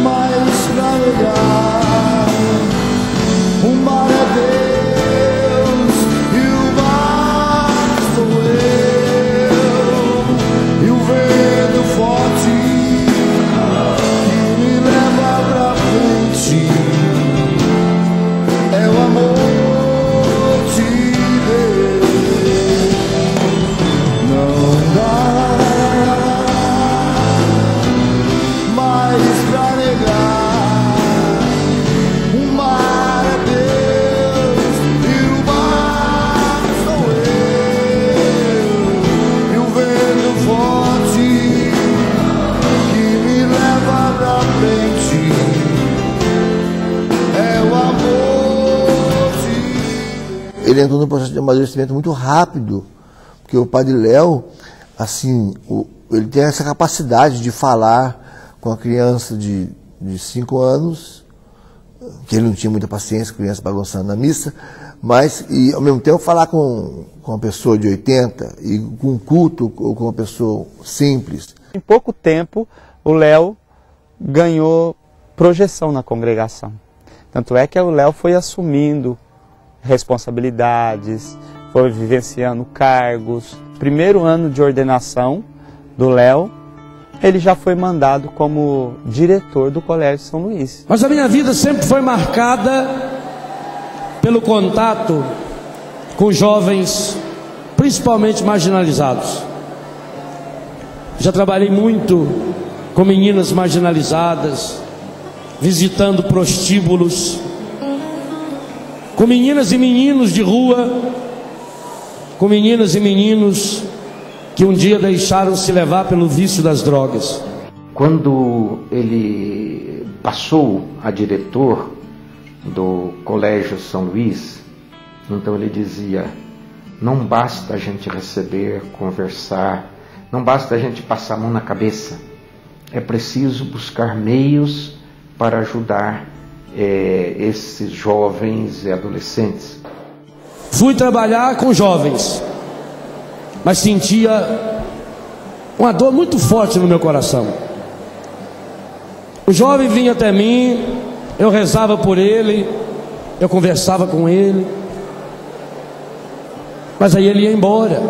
S10: mais pra navegar. O mar é Deus e o mar sou eu. E o vento forte que me leva pra frente é o amor.
S9: Ele entrou num processo de amadurecimento muito rápido, porque o Padre Léo, assim, ele tem essa capacidade de falar com a criança de 5 anos, que ele não tinha muita paciência, criança bagunçando na missa, mas, e ao mesmo tempo, falar com uma pessoa de 80, e com um culto, ou com uma pessoa simples.
S8: Em pouco tempo, o Léo ganhou projeção na congregação. Tanto é que o Léo foi assumindo responsabilidades, foi vivenciando cargos. Primeiro ano de ordenação do Léo, ele já foi mandado como diretor do Colégio São Luís.
S3: Mas a minha vida sempre foi marcada pelo contato com jovens, principalmente marginalizados. Já trabalhei muito com meninas marginalizadas, visitando prostíbulos, com meninas e meninos de rua, com meninas e meninos que um dia deixaram se levar pelo vício das drogas.
S14: Quando ele passou a diretor do Colégio São Luís, então ele dizia: não basta a gente receber, conversar, não basta a gente passar a mão na cabeça, é preciso buscar meios para ajudar esses jovens e adolescentes.
S3: Fui trabalhar com jovens, mas sentia uma dor muito forte no meu coração. O jovem vinha até mim, eu rezava por ele, eu conversava com ele, mas aí ele ia embora.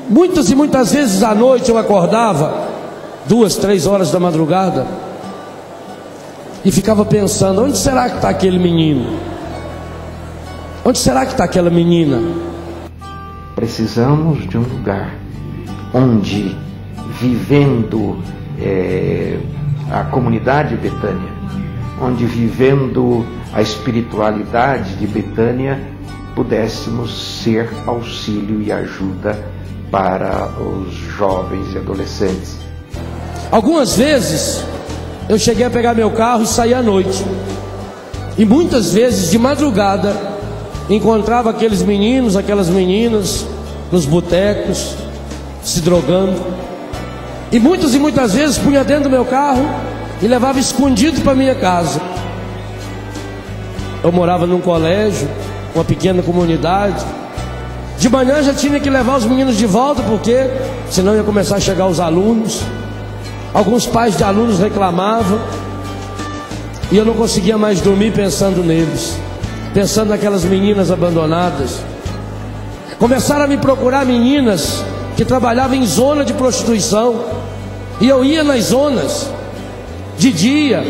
S3: Muitas e muitas vezes à noite eu acordava 2, 3 horas da madrugada e ficava pensando: onde será que está aquele menino? Onde será que está aquela menina?
S14: Precisamos de um lugar onde, vivendo a comunidade Betânia, onde vivendo a espiritualidade de Betânia, pudéssemos ser auxílio e ajuda para os jovens e adolescentes.
S3: Algumas vezes eu cheguei a pegar meu carro e sair à noite, e muitas vezes de madrugada encontrava aqueles meninos, aquelas meninas nos botecos, se drogando, e muitas vezes punha dentro do meu carro e levava escondido para minha casa. Eu morava num colégio, uma pequena comunidade. De manhã já tinha que levar os meninos de volta, porque senão ia começar a chegar os alunos. Alguns pais de alunos reclamavam, e eu não conseguia mais dormir pensando neles, pensando naquelas meninas abandonadas. Começaram a me procurar meninas que trabalhavam em zona de prostituição, e eu ia nas zonas de dia,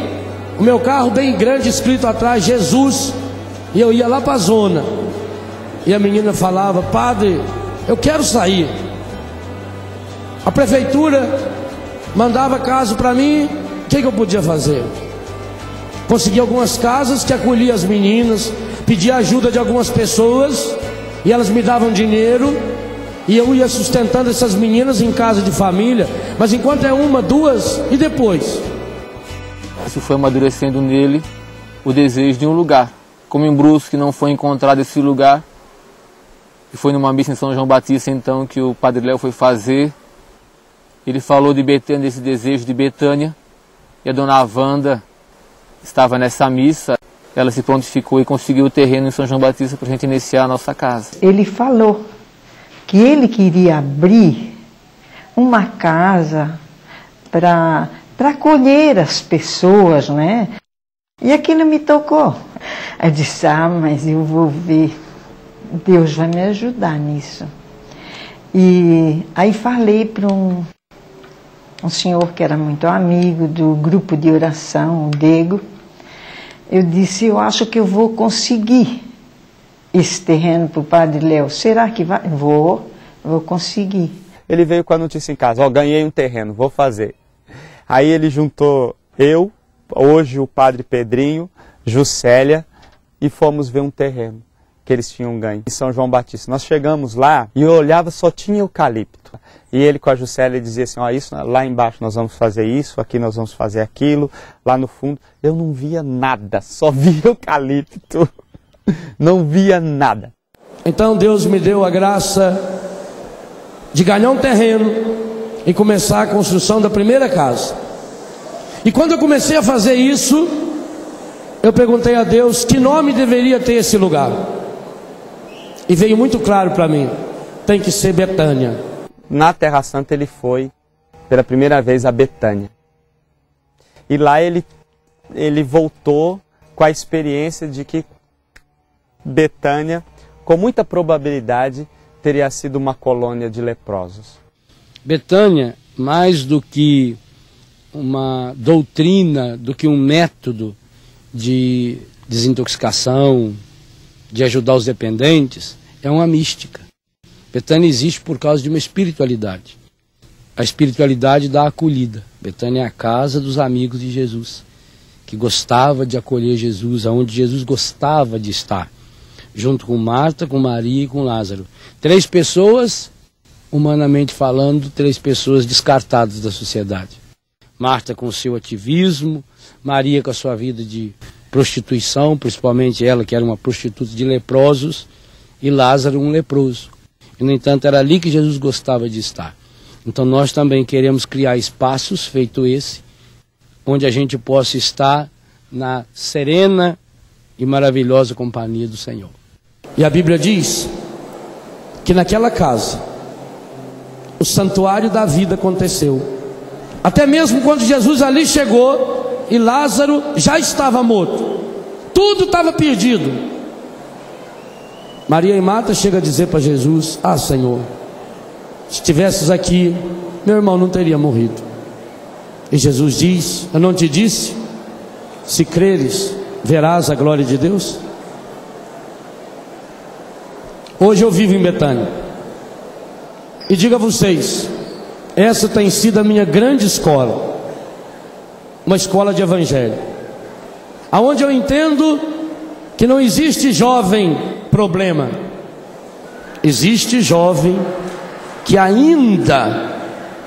S3: o meu carro bem grande escrito atrás Jesus, e eu ia lá para a zona, e a menina falava: padre, eu quero sair. A prefeitura mandava casa para mim, o que eu podia fazer? Consegui algumas casas que acolhiam as meninas, pedi ajuda de algumas pessoas, e elas me davam dinheiro, e eu ia sustentando essas meninas em casa de família. Mas enquanto é uma, duas, e depois?
S16: Isso foi amadurecendo nele o desejo de um lugar. Como em Brusque não foi encontrado esse lugar, e foi numa missa em São João Batista então que o Padre Léo foi fazer, ele falou de Betânia, desse desejo de Betânia, e a dona Wanda estava nessa missa, ela se prontificou e conseguiu o terreno em São João Batista para a gente iniciar a nossa casa.
S17: Ele falou que ele queria abrir uma casa para acolher as pessoas, né? E aquilo me tocou. Eu disse, mas eu vou ver, Deus vai me ajudar nisso. E aí falei para um senhor que era muito amigo do grupo de oração, o Dego. Eu disse, eu acho que eu vou conseguir esse terreno para o Padre Léo. Será que vai? Vou conseguir.
S8: Ele veio com a notícia em casa, ganhei um terreno, vou fazer. Aí ele juntou eu, hoje o Padre Pedrinho, Juscelia, e fomos ver um terreno que eles tinham ganho em São João Batista. Nós chegamos lá e eu olhava, só tinha eucalipto. E ele com a Juscelia dizia assim, isso, lá embaixo nós vamos fazer isso, aqui nós vamos fazer aquilo, lá no fundo. Eu não via nada, só via eucalipto. Não via nada.
S1: Então Deus me deu a graça de ganhar um terreno e começar a construção da primeira casa. E quando eu comecei a fazer isso, eu perguntei a Deus que nome deveria ter esse lugar. E veio muito claro para mim, tem que ser Betânia.
S8: Na Terra Santa ele foi pela primeira vez a Betânia. E lá ele voltou com a experiência de que Betânia, com muita probabilidade, teria sido uma colônia de leprosos.
S3: Betânia, mais do que uma doutrina, do que um método de desintoxicação, de ajudar os dependentes, é uma mística. Betânia existe por causa de uma espiritualidade. A espiritualidade da acolhida. Betânia é a casa dos amigos de Jesus, que gostava de acolher Jesus, aonde Jesus gostava de estar, junto com Marta, com Maria e com Lázaro. 3 pessoas, humanamente falando, 3 pessoas descartadas da sociedade. Marta com o seu ativismo, Maria com a sua vida de prostituição, principalmente ela que era uma prostituta de leprosos, e Lázaro um leproso. E, no entanto, era ali que Jesus gostava de estar. Então nós também queremos criar espaços, feito esse, onde a gente possa estar na serena e maravilhosa companhia do Senhor.
S1: E a Bíblia diz que naquela casa o santuário da vida aconteceu. Até mesmo quando Jesus ali chegou e Lázaro já estava morto, tudo estava perdido. Maria e Marta chegam a dizer para Jesus, Senhor, se estivesses aqui, meu irmão não teria morrido. E Jesus diz, eu não te disse, se creres, verás a glória de Deus? Hoje eu vivo em Betânia. E digo a vocês, essa tem sido a minha grande escola. Uma escola de evangelho. Aonde eu entendo que não existe jovem problema. Existe jovem que ainda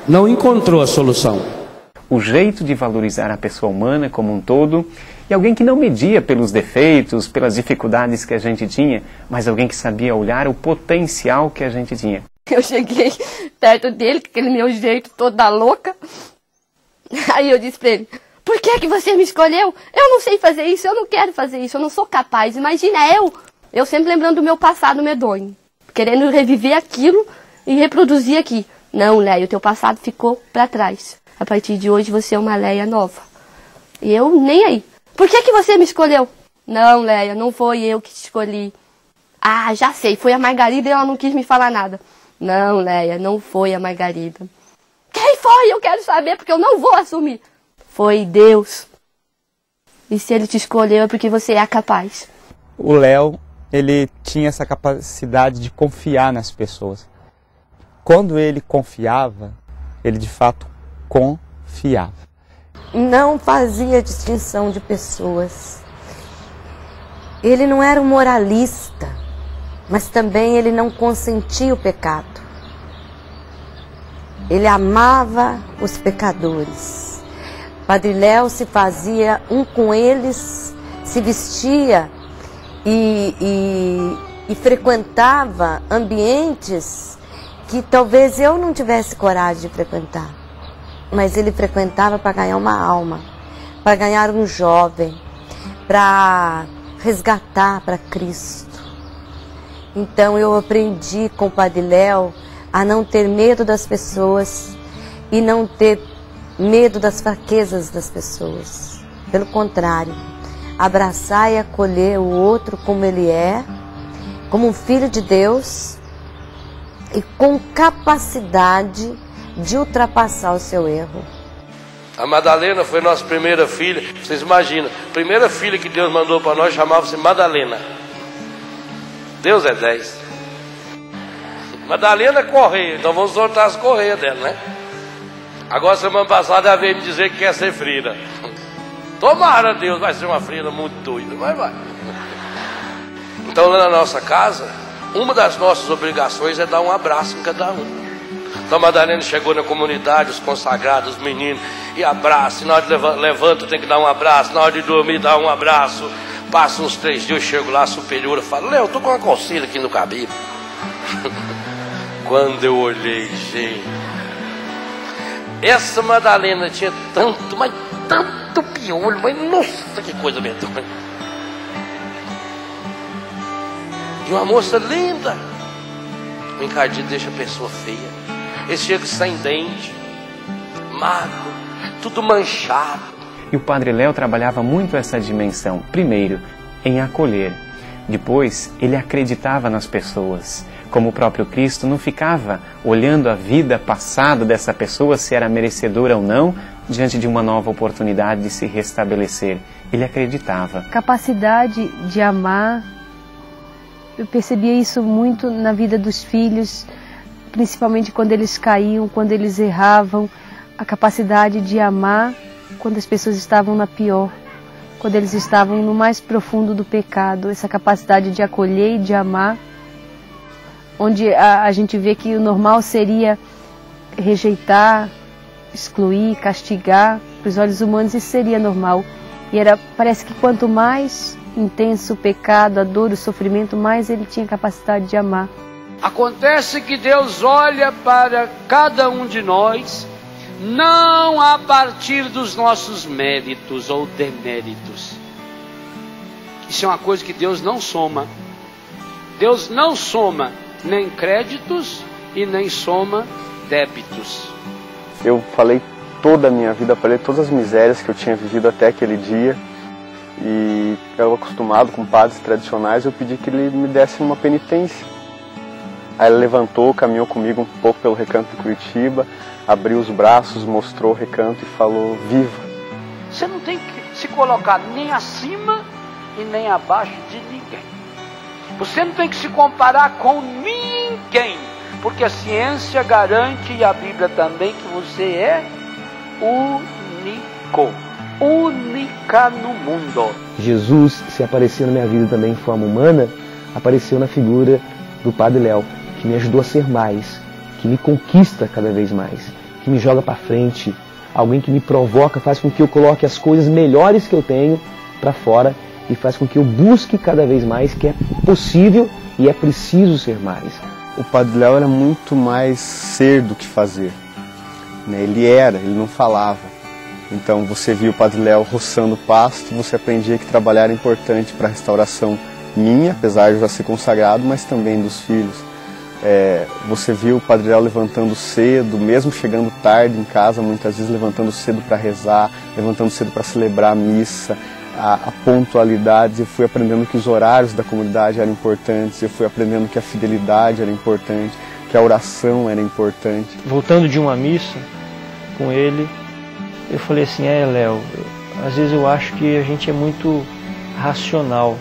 S1: não encontrou a solução.
S18: O jeito de valorizar a pessoa humana como um todo, e alguém que não media pelos defeitos, pelas dificuldades que a gente tinha, mas alguém que sabia olhar o potencial que a gente tinha.
S19: Eu cheguei perto dele, com aquele meu jeito toda louca. Aí eu disse pra ele, por que que você me escolheu? Eu não sei fazer isso, eu não quero fazer isso, eu não sou capaz. Imagina eu sempre lembrando do meu passado medonho, querendo reviver aquilo e reproduzir aqui. Não, Leia, o teu passado ficou para trás. A partir de hoje você é uma Leia nova. E eu nem aí. Por que que você me escolheu? Não, Leia, não foi eu que te escolhi. Já sei, foi a Margarida e ela não quis me falar nada. Não, Leia, não foi a Margarida. Quem foi? Eu quero saber, porque eu não vou assumir. Foi Deus. E se ele te escolheu é porque você é capaz.
S8: O Léo, ele tinha essa capacidade de confiar nas pessoas. Quando ele confiava, ele de fato confiava.
S4: Não fazia distinção de pessoas. Ele não era um moralista, mas também ele não consentia o pecado. Ele amava os pecadores. Padre Léo se fazia um com eles, se vestia e frequentava ambientes que talvez eu não tivesse coragem de frequentar. Mas ele frequentava para ganhar uma alma, para ganhar um jovem, para resgatar para Cristo. Então eu aprendi com o Padre Léo a não ter medo das pessoas e não ter medo das fraquezas das pessoas. Pelo contrário, abraçar e acolher o outro como ele é, como um filho de Deus e com capacidade de ultrapassar o seu erro.
S6: A Madalena foi nossa primeira filha. Vocês imaginam, a primeira filha que Deus mandou para nós chamava-se Madalena. Deus é 10. Madalena Correia, então vamos soltar as correias dela, né? Agora, semana passada, ela veio me dizer que quer ser freira. Tomara, Deus, vai ser uma freira muito doida, mas vai. Então, lá na nossa casa, uma das nossas obrigações é dar um abraço em cada um. Então, a Madalena chegou na comunidade, os consagrados, os meninos, e abraça. E na hora de levanta, tem que dar um abraço. Na hora de dormir, dá um abraço. Passa uns 3 dias, eu chego lá, superior, eu falo: Léo, eu tô com uma coceira aqui no cabelo. Quando eu olhei, gente, essa Madalena tinha tanto, mas tanto piolho, mas nossa, que coisa medonha. E uma moça linda. O encardido deixa a pessoa feia. Ele chega sem dente, magro, tudo manchado.
S18: E o Padre Léo trabalhava muito essa dimensão. Primeiro, em acolher. Depois, ele acreditava nas pessoas. Como o próprio Cristo, não ficava olhando a vida passada dessa pessoa, se era merecedora ou não, diante de uma nova oportunidade de se restabelecer. Ele acreditava.
S20: Capacidade de amar. Eu percebia isso muito na vida dos filhos, principalmente quando eles caíam, quando eles erravam. A capacidade de amar quando as pessoas estavam na pior, quando eles estavam no mais profundo do pecado. Essa capacidade de acolher e de amar, onde a gente vê que o normal seria rejeitar, excluir, castigar. Para os olhos humanos isso seria normal. E parece que quanto mais intenso o pecado, a dor, o sofrimento, mais ele tinha capacidade de amar.
S3: Acontece que Deus olha para cada um de nós, não a partir dos nossos méritos ou deméritos. Isso é uma coisa que Deus não soma. Deus não soma nem créditos e nem soma débitos.
S8: Eu falei toda a minha vida, falei todas as misérias que eu tinha vivido até aquele dia. E eu, acostumado com padres tradicionais, eu pedi que ele me desse uma penitência. Aí ele levantou, caminhou comigo um pouco pelo Recanto de Curitiba, abriu os braços, mostrou o recanto e falou: viva.
S3: Você não tem que se colocar nem acima e nem abaixo de ninguém. Você não tem que se comparar com ninguém, porque a ciência garante, e a Bíblia também, que você é único. Única no mundo.
S15: Jesus, se apareceu na minha vida também em forma humana, apareceu na figura do Padre Léo, que me ajudou a ser mais, que me conquista cada vez mais, que me joga para frente, alguém que me provoca, faz com que eu coloque as coisas melhores que eu tenho para fora e faz com que eu busque cada vez mais, que é possível e é preciso ser mais.
S8: O Padre Léo era muito mais ser do que fazer, né? Ele não falava. Então você via o Padre Léo roçando pasto, você aprendia que trabalhar era importante para a restauração minha, apesar de eu já ser consagrado, mas também dos filhos. Você viu o Padre Léo levantando cedo, mesmo chegando tarde em casa, muitas vezes levantando cedo para rezar, levantando cedo para celebrar a missa, a pontualidade. Eu fui aprendendo que os horários da comunidade eram importantes, eu fui aprendendo que a fidelidade era importante, que a oração era importante.
S21: Voltando de uma missa com ele, eu falei assim: Léo, às vezes eu acho que a gente é muito racional.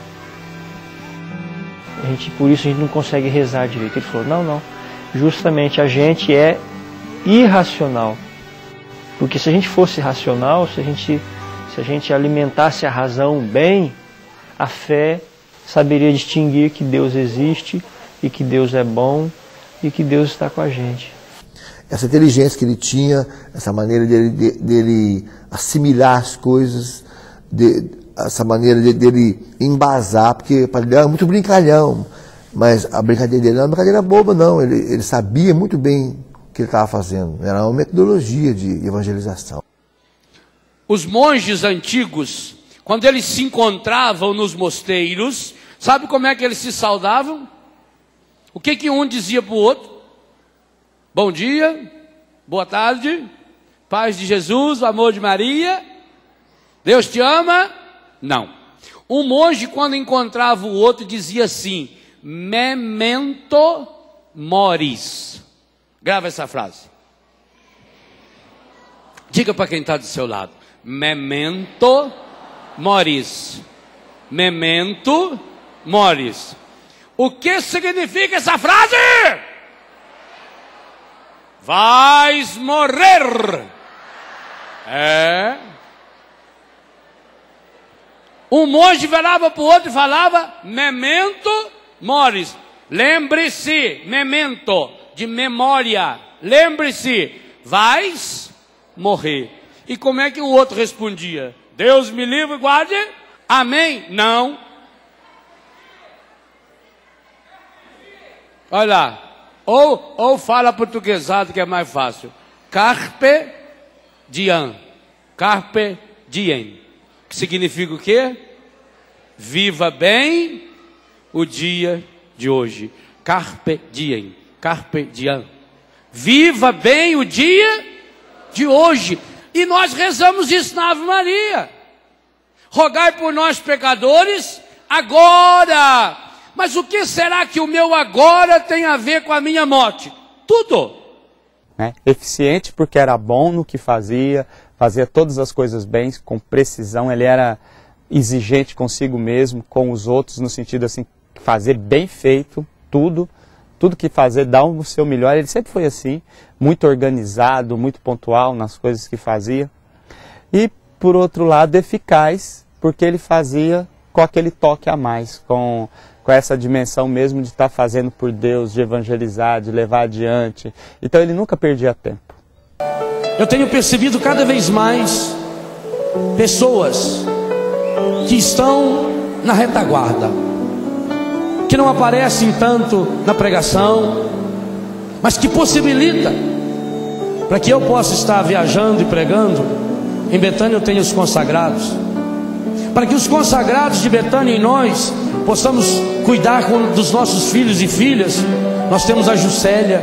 S21: Por isso a gente não consegue rezar direito. Ele falou: não, justamente a gente é irracional. Porque se a gente fosse racional, se a gente alimentasse a razão bem, a fé saberia distinguir que Deus existe e que Deus é bom e que Deus está com a gente.
S9: essa inteligência que ele tinha, essa maneira dele assimilar as coisas, essa maneira dele embasar, porque o Padre Léo é muito brincalhão, mas a brincadeira dele não é uma brincadeira boba, não. Ele sabia muito bem o que ele estava fazendo. Era uma metodologia de evangelização.
S1: Os monges antigos, quando eles se encontravam nos mosteiros, sabe como é que eles se saudavam? O que um dizia para o outro? Bom dia, boa tarde, paz de Jesus, o amor de Maria, Deus te ama? Não. Um monge, quando encontrava o outro, dizia assim: memento moris. Grava essa frase. Diga para quem está do seu lado: memento moris. Memento moris. O que significa essa frase? Vais morrer. É. Um monge virava para o outro e falava: memento moris. Lembre-se, memento, de memória. Lembre-se, vais morrer. E como é que o outro respondia? Deus me livre e guarde. Amém? Não. Olha lá. Ou fala portuguesado que é mais fácil. Carpe diem. Carpe diem. Que significa o quê? Viva bem o dia de hoje. Carpe diem. Carpe diem. Viva bem o dia de hoje. E nós rezamos isso na Ave Maria. Rogai por nós pecadores agora. Mas o que será que o meu agora tem a ver com a minha morte? Tudo.
S8: Eficiente porque era bom no que fazia, fazia todas as coisas bem, com precisão. Ele era exigente consigo mesmo, com os outros, no sentido assim, fazer bem feito tudo que fazer, dar o seu melhor. Ele sempre foi assim, muito organizado, muito pontual nas coisas que fazia. E, por outro lado, eficaz, porque ele fazia com aquele toque a mais, com essa dimensão mesmo de estar fazendo por Deus, de evangelizar, de levar adiante. Então ele nunca perdia tempo.
S1: Eu tenho percebido cada vez mais pessoas que estão na retaguarda, que não aparecem tanto na pregação, mas que possibilita para que eu possa estar viajando e pregando. Em Betânia eu tenho os consagrados, para que os consagrados de Betânia e nós possamos cuidar dos nossos filhos e filhas. Nós temos a Juscelia,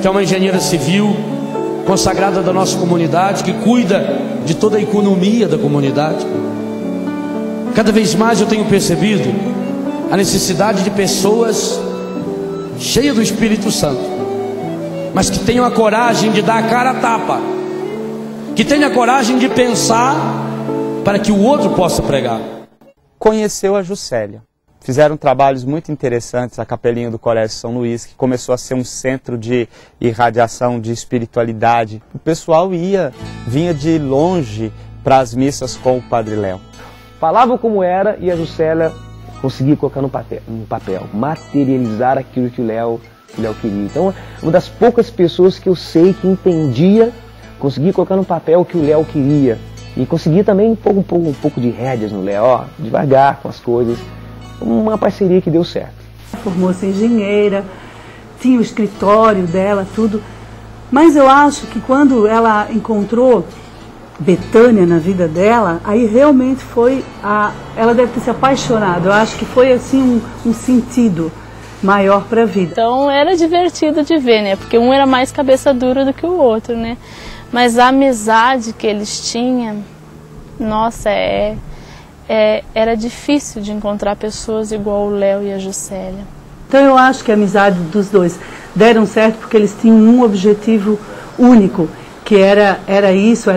S1: que é uma engenheira civil, consagrada da nossa comunidade, que cuida de toda a economia da comunidade. Cada vez mais eu tenho percebido a necessidade de pessoas cheias do Espírito Santo, mas que tenham a coragem de dar a cara a tapa, que tenham a coragem de pensar para que o outro possa pregar.
S8: Conheceu a Juscelia. Fizeram trabalhos muito interessantes, a Capelinha do Colégio São Luís, que começou a ser um centro de irradiação de espiritualidade. O pessoal vinha de longe para as missas com o Padre Léo.
S15: Falavam como era e a Juscelia conseguia colocar no papel, materializar aquilo que o Léo queria. Então, uma das poucas pessoas que eu sei que entendia, conseguia colocar no papel o que o Léo queria. E conseguia também um pouco de rédeas no Léo, devagar com as coisas. Uma parceria que deu certo.
S2: Formou-se engenheira, tinha o escritório dela, tudo. Mas eu acho que quando ela encontrou Betânia na vida dela, aí realmente ela deve ter se apaixonado. Eu acho que foi assim um sentido maior para a vida.
S22: Então era divertido de ver, né? Porque um era mais cabeça dura do que o outro, né? Mas a amizade que eles tinham, nossa, era difícil de encontrar pessoas igual o Léo e a Juscelia.
S2: Então eu acho que a amizade dos dois deram certo porque eles tinham um objetivo único, que era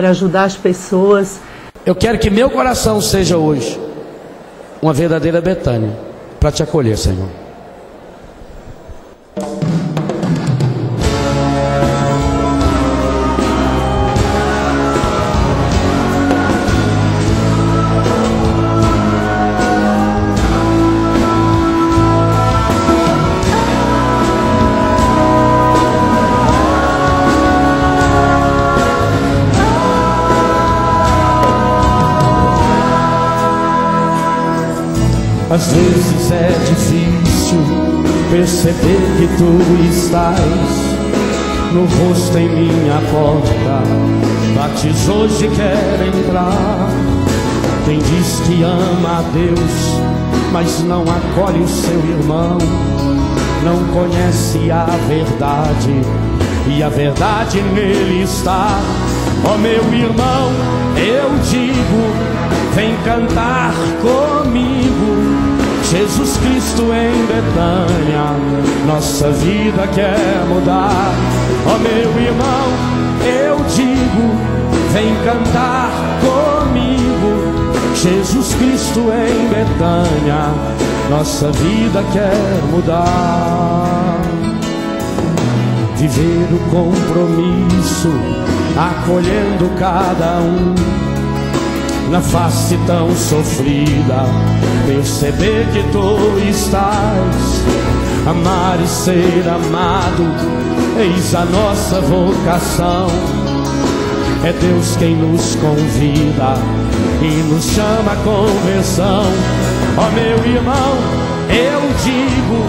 S2: ajudar as pessoas.
S1: Eu quero que meu coração seja hoje uma verdadeira Betânia para te acolher, Senhor. Às vezes é difícil perceber que tu estás no rosto em minha porta. Bates hoje, quer entrar. Quem diz que ama a Deus, mas não acolhe o seu irmão, não conhece a verdade, e a verdade nele está. Ó meu irmão, eu digo, vem cantar comigo. Jesus Cristo em Betânia, nossa vida quer mudar. Ó meu irmão, eu digo, vem cantar comigo. Jesus Cristo em Betânia, nossa vida quer mudar. Viver o compromisso, acolhendo cada um na face tão sofrida, perceber que tu estás, amar e ser amado, eis a nossa vocação. É Deus quem nos convida e nos chama à conversão. Ó meu irmão, eu digo,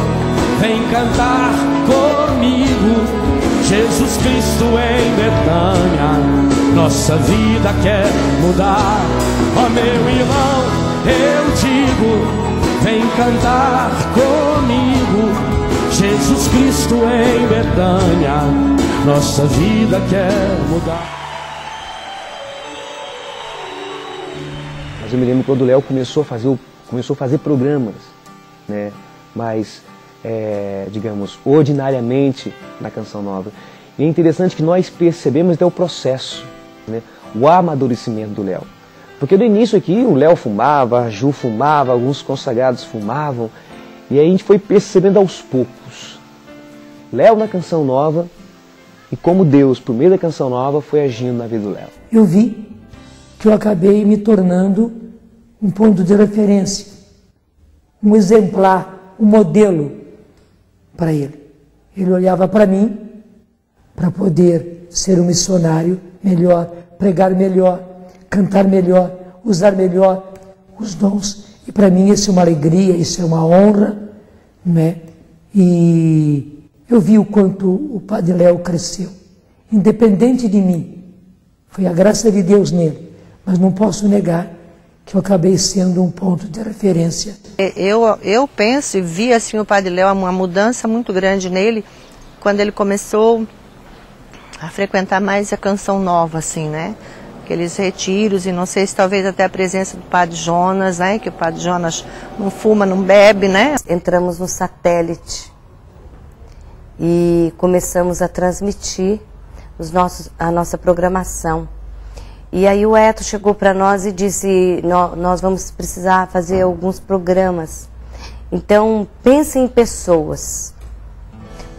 S1: vem cantar comigo. Jesus Cristo em Betânia, nossa vida quer mudar. Ó meu irmão, eu digo, vem cantar comigo. Jesus Cristo em Betânia, nossa vida quer mudar.
S15: Mas eu me lembro quando o Léo começou a fazer programas, né? Mas, digamos, ordinariamente na Canção Nova. E é interessante que nós percebemos até o processo, né? O amadurecimento do Léo. Porque no início aqui o Léo fumava, a Ju fumava, alguns consagrados fumavam. E aí a gente foi percebendo aos poucos. Léo na Canção Nova e como Deus, por meio da Canção Nova, foi agindo na vida do Léo.
S13: Eu vi que eu acabei me tornando um ponto de referência, um exemplar, um modelo para ele. Ele olhava para mim para poder ser um missionário melhor, pregar melhor, cantar melhor, usar melhor os dons. E para mim isso é uma alegria, isso é uma honra, né? E eu vi o quanto o Padre Léo cresceu, independente de mim. Foi a graça de Deus nele, mas não posso negar que eu acabei sendo um ponto de referência.
S4: Eu penso e vi assim o Padre Léo, uma mudança muito grande nele, quando ele começou a frequentar mais a Canção Nova, assim, né? Aqueles retiros, e não sei se talvez até a presença do Padre Jonas, né? Que o Padre Jonas não fuma, não bebe, né?
S7: Entramos no satélite e começamos a transmitir a nossa programação. E aí o Eto chegou para nós e disse, nós vamos precisar fazer alguns programas. Então, pense em pessoas.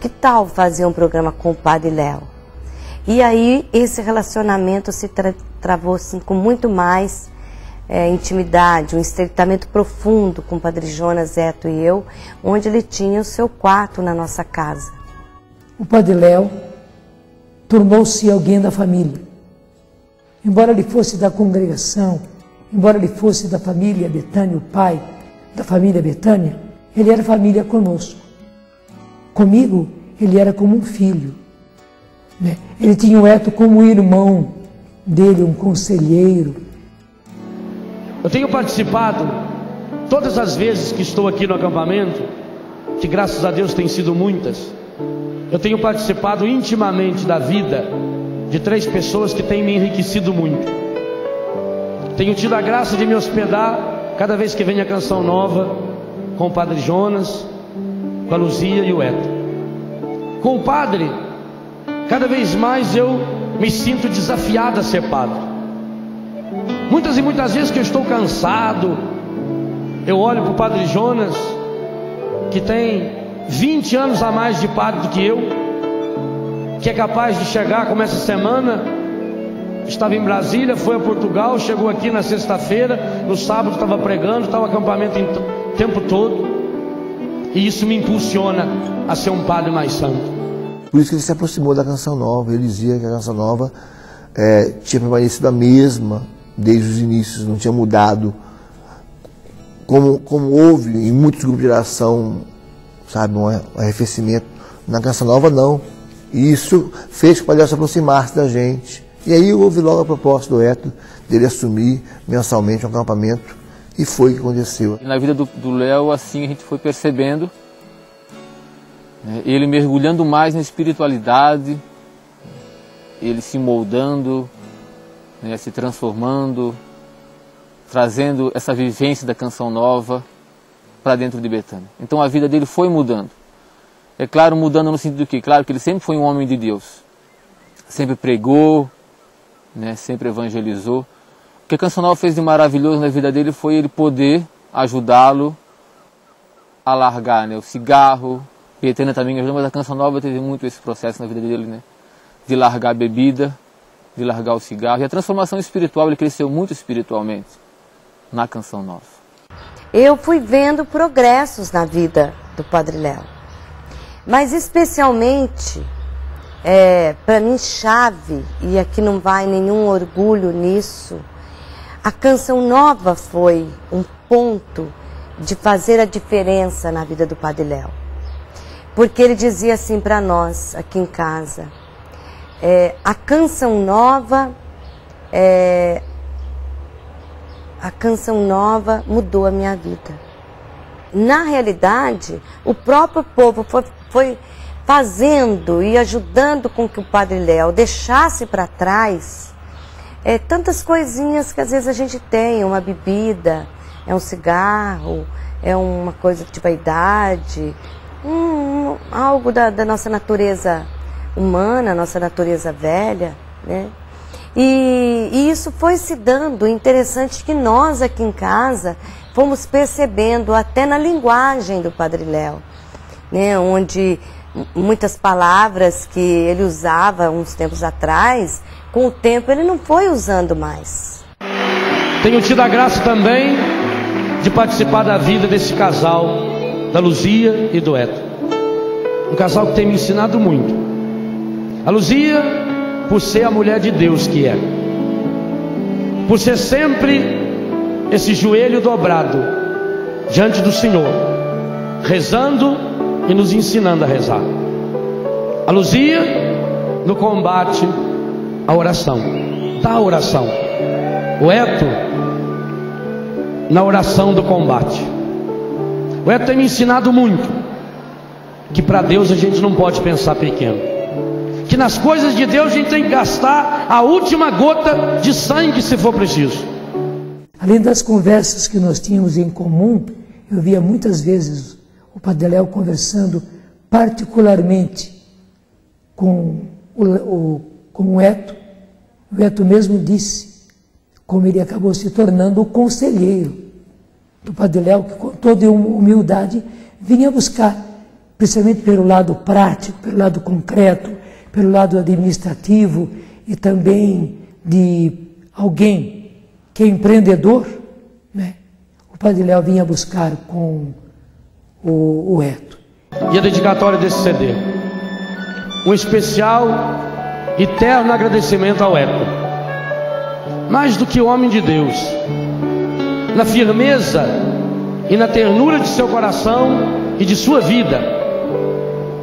S7: Que tal fazer um programa com o Padre Léo? E aí esse relacionamento se travou assim, com muito mais intimidade, um estreitamento profundo com o Padre Jonas, Eto e eu, onde ele tinha o seu quarto na nossa casa.
S13: O Padre Léo tornou-se alguém da família. Embora ele fosse da congregação, embora ele fosse da família Betânia, o pai da família Betânia, ele era família conosco. Comigo, ele era como um filho, né? Ele tinha o Eto como um irmão dele, um conselheiro.
S1: Eu tenho participado, todas as vezes que estou aqui no acampamento, que graças a Deus tem sido muitas, eu tenho participado intimamente da vida de 3 pessoas que têm me enriquecido muito. Tenho tido a graça de me hospedar cada vez que vem a Canção Nova com o Padre Jonas, com a Luzia e o Eto. Com o Padre, cada vez mais eu me sinto desafiado a ser padre. Muitas e muitas vezes que eu estou cansado, eu olho para o Padre Jonas, que tem 20 anos a mais de padre do que eu, que é capaz de chegar, como essa semana, estava em Brasília, foi a Portugal, chegou aqui na sexta-feira, no sábado estava pregando, estava no acampamento o tempo todo, e isso me impulsiona a ser um padre mais santo.
S9: Por isso que ele se aproximou da Canção Nova. Ele dizia que a Canção Nova tinha permanecido a mesma desde os inícios, não tinha mudado como houve em muitos grupos de oração, sabe, um arrefecimento, na Canção Nova não. E isso fez que o Padre Léo se aproximasse da gente. E aí houve logo a proposta do Eto, dele assumir mensalmente um acampamento, e foi o que aconteceu.
S16: Na vida do Léo, assim, a gente foi percebendo, né, ele mergulhando mais na espiritualidade, ele se moldando, né, se transformando, trazendo essa vivência da Canção Nova para dentro de Betânia. Então a vida dele foi mudando. É claro, mudando no sentido do quê? Claro que ele sempre foi um homem de Deus. Sempre pregou, né, sempre evangelizou. O que a Canção Nova fez de maravilhoso na vida dele foi ele poder ajudá-lo a largar, né, o cigarro. Betânia também ajudou, mas a Canção Nova teve muito esse processo na vida dele, né, de largar a bebida, de largar o cigarro. E a transformação espiritual, ele cresceu muito espiritualmente na Canção Nova.
S4: Eu fui vendo progressos na vida do Padre Léo. Mas especialmente, para mim, chave, e aqui não vai nenhum orgulho nisso, a Canção Nova foi um ponto de fazer a diferença na vida do Padre Léo. Porque ele dizia assim para nós, aqui em casa, a Canção Nova mudou a minha vida. Na realidade, o próprio povo foi fazendo e ajudando com que o Padre Léo deixasse para trás tantas coisinhas que às vezes a gente tem, uma bebida, um cigarro, uma coisa de vaidade, algo da nossa natureza humana, nossa natureza velha, né? E isso foi se dando. Interessante que nós aqui em casa fomos percebendo até na linguagem do Padre Léo, né, onde muitas palavras que ele usava uns tempos atrás, com o tempo ele não foi usando mais.
S1: Tenho tido a graça também de participar da vida desse casal, da Luzia e do Eto. Um casal que tem me ensinado muito. A Luzia, por ser a mulher de Deus que é, por ser sempre esse joelho dobrado diante do Senhor, rezando e nos ensinando a rezar. A Luzia no combate à oração, da oração. O Eto na oração do combate. O Eto tem me ensinado muito que para Deus a gente não pode pensar pequeno, que nas coisas de Deus a gente tem que gastar a última gota de sangue se for preciso.
S13: Além das conversas que nós tínhamos em comum, eu via muitas vezes o Padre Léo conversando particularmente com o Eto. O Eto mesmo disse como ele acabou se tornando o conselheiro do Padre Léo, que com toda humildade vinha buscar, principalmente pelo lado prático, pelo lado concreto, pelo lado administrativo e também de alguém que é empreendedor, né? O Padre Léo vinha buscar com o Eto.
S1: E a dedicatória desse CD, um especial e terno agradecimento ao Eto, mais do que homem de Deus, na firmeza e na ternura de seu coração e de sua vida,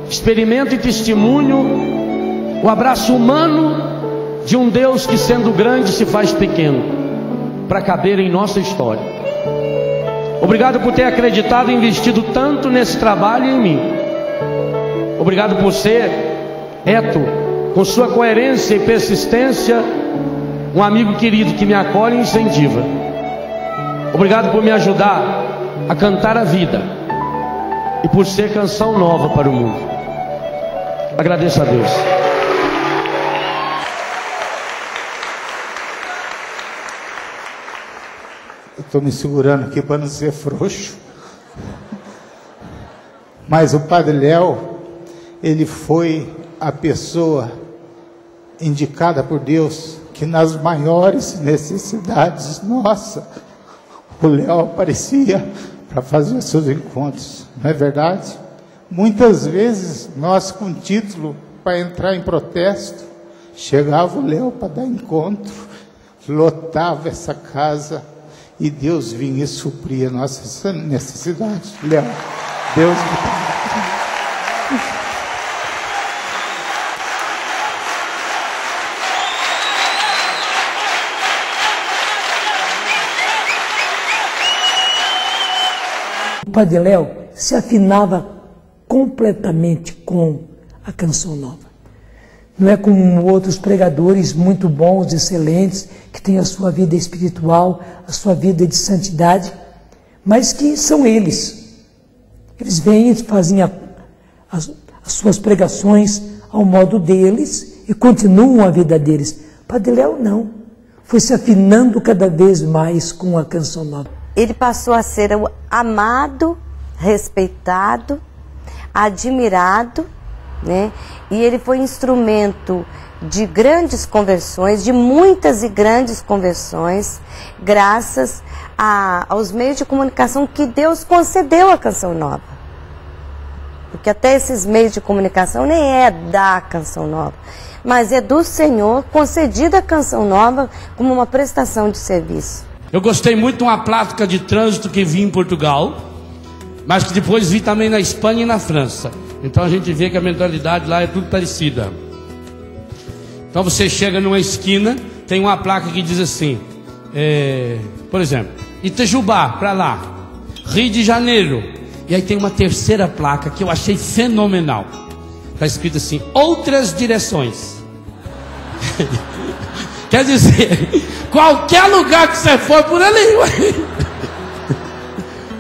S1: experimento e testemunho o abraço humano de um Deus que, sendo grande, se faz pequeno para caber em nossa história. Obrigado por ter acreditado e investido tanto nesse trabalho e em mim. Obrigado por ser, Eto, com sua coerência e persistência, um amigo querido que me acolhe e incentiva. Obrigado por me ajudar a cantar a vida e por ser canção nova para o mundo. Agradeço a Deus.
S11: Estou me segurando aqui para não ser frouxo. Mas o Padre Léo, ele foi a pessoa indicada por Deus que nas maiores necessidades nossas, o Léo aparecia para fazer seus encontros. Não é verdade? Muitas vezes nós, com título para entrar em protesto, chegava o Léo para dar encontro, lotava essa casa. e Deus vinha e supria a nossa necessidade. Léo, Deus
S13: O Padre Léo se afinava completamente com a canção nova. Não é como outros pregadores muito bons, excelentes, que têm a sua vida espiritual, a sua vida de santidade, mas que são eles. Eles vêm e fazem as suas pregações ao modo deles e continuam a vida deles. Padre Léo não. Foi se afinando cada vez mais com a canção nova.
S7: Ele passou a ser amado, respeitado, admirado, né? E ele foi instrumento de grandes conversões, de muitas e grandes conversões, graças aos meios de comunicação que Deus concedeu à Canção Nova. Porque até esses meios de comunicação nem é da Canção Nova, mas é do Senhor concedida a Canção Nova como uma prestação de serviço.
S1: Eu gostei muito de uma placa de trânsito que vi em Portugal, mas que depois vi também na Espanha e na França. Então a gente vê que a mentalidade lá é tudo parecida. Então você chega numa esquina, tem uma placa que diz assim, por exemplo, Itajubá, para lá, Rio de Janeiro. E aí tem uma terceira placa que eu achei fenomenal. Está escrito assim, outras direções. Quer dizer, qualquer lugar que você for por ali,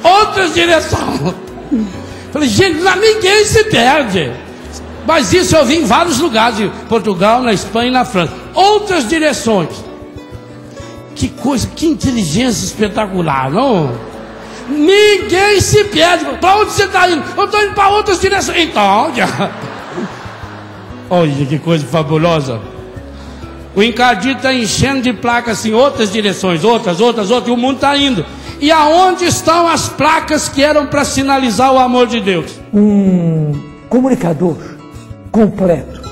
S1: outras direções. Falei, gente, lá ninguém se perde. Mas isso eu vi em vários lugares, em Portugal, na Espanha e na França. Outras direções. Que coisa, que inteligência espetacular, não? Ninguém se perde. Para onde você está indo? Eu estou indo para outras direções. Então, olha que coisa fabulosa. O encardito está enchendo de placas assim, outras direções, outras, e o mundo está indo. E aonde estão as placas que eram para sinalizar o amor de Deus?
S13: Um comunicador completo.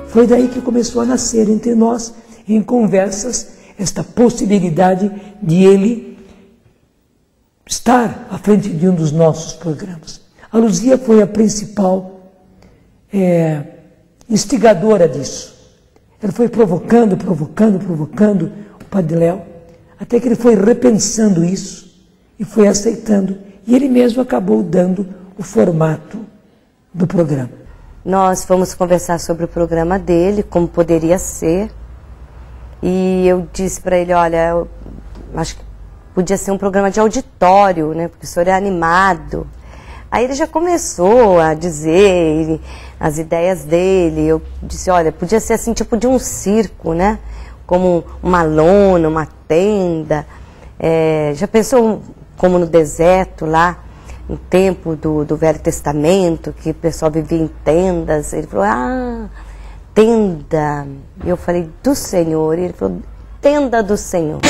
S13: Foi daí que começou a nascer entre nós, em conversas, esta possibilidade de ele estar à frente de um dos nossos programas. A Luzia foi a principal instigadora disso. Ela foi provocando o Padre Léo, até que ele foi repensando isso e foi aceitando. E ele mesmo acabou dando o formato do programa.
S7: Nós fomos conversar sobre o programa dele, como poderia ser. E eu disse para ele, olha, eu acho que podia ser um programa de auditório, né? Porque o senhor é animado. Aí ele já começou a dizer as ideias dele. Eu disse, olha, podia ser assim, tipo de um circo, né? Como uma lona, uma tenda. Já pensou como no deserto lá, no tempo do Velho Testamento, que o pessoal vivia em tendas? Ele falou, tenda. E eu falei, do Senhor. E ele falou, tenda do Senhor.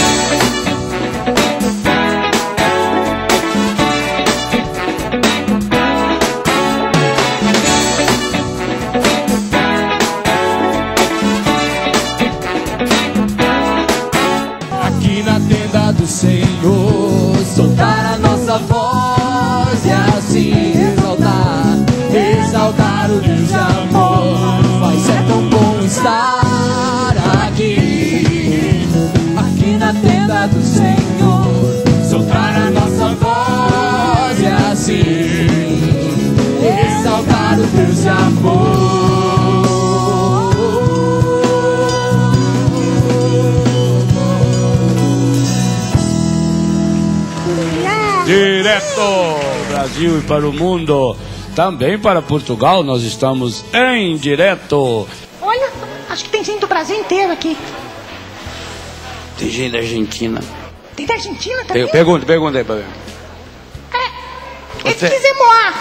S10: Do Senhor, soltar a nossa voz e assim exaltar o Deus de amor. Mas é tão bom estar aqui na tenda do Senhor, soltar a nossa voz e assim exaltar o Deus de amor.
S1: Direto Brasil e para o mundo, também para Portugal, nós estamos em direto.
S5: Olha, acho que tem gente do Brasil inteiro aqui.
S1: Tem gente da Argentina.
S5: Tem da Argentina também?
S1: Pergunta aí para ver. Excusez-moi,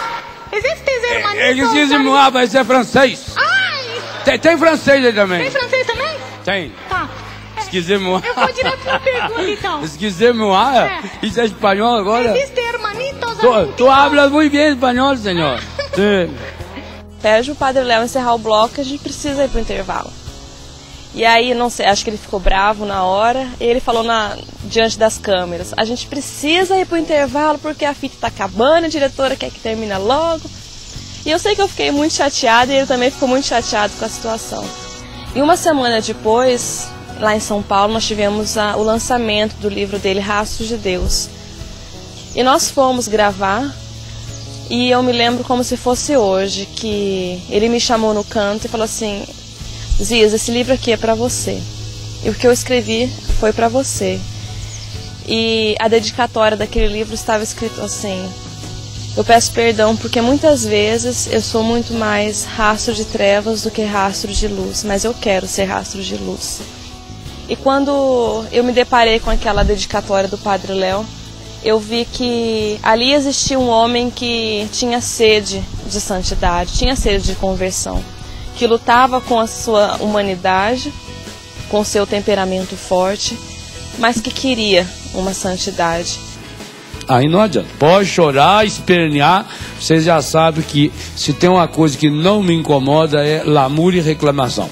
S1: mas é francês.
S5: Ai!
S1: Tem francês aí também.
S5: Tem francês também?
S1: Tem.
S5: Tá.
S1: Excusez-moi.
S5: Eu vou direto na pergunta, então.
S1: Excusez-moi. Isso é espanhol agora?
S5: Existe hermanitos.
S1: Tu hablas muito bem espanhol, senhor. Sim.
S12: Pede o Padre Léo encerrar o bloco, a gente precisa ir pro intervalo. E aí, não sei, acho que ele ficou bravo na hora. E ele falou diante das câmeras: a gente precisa ir pro intervalo porque a fita tá acabando, a diretora quer que termine logo. E eu sei que eu fiquei muito chateada e ele também ficou muito chateado com a situação. E uma semana depois, lá em São Paulo, nós tivemos o lançamento do livro dele, Rastros de Deus. E nós fomos gravar, e eu me lembro como se fosse hoje, que ele me chamou no canto e falou assim: Zias, esse livro aqui é para você. E o que eu escrevi foi para você. E a dedicatória daquele livro estava escrito assim: eu peço perdão porque muitas vezes eu sou muito mais rastro de trevas do que rastro de luz, mas eu quero ser rastro de luz. E quando eu me deparei com aquela dedicatória do Padre Léo, eu vi que ali existia um homem que tinha sede de santidade, tinha sede de conversão, que lutava com a sua humanidade, com o seu temperamento forte, mas que queria uma santidade.
S3: Aí não adianta, pode chorar, espernear, vocês já sabem que se tem uma coisa que não me incomoda é lamúria e reclamação,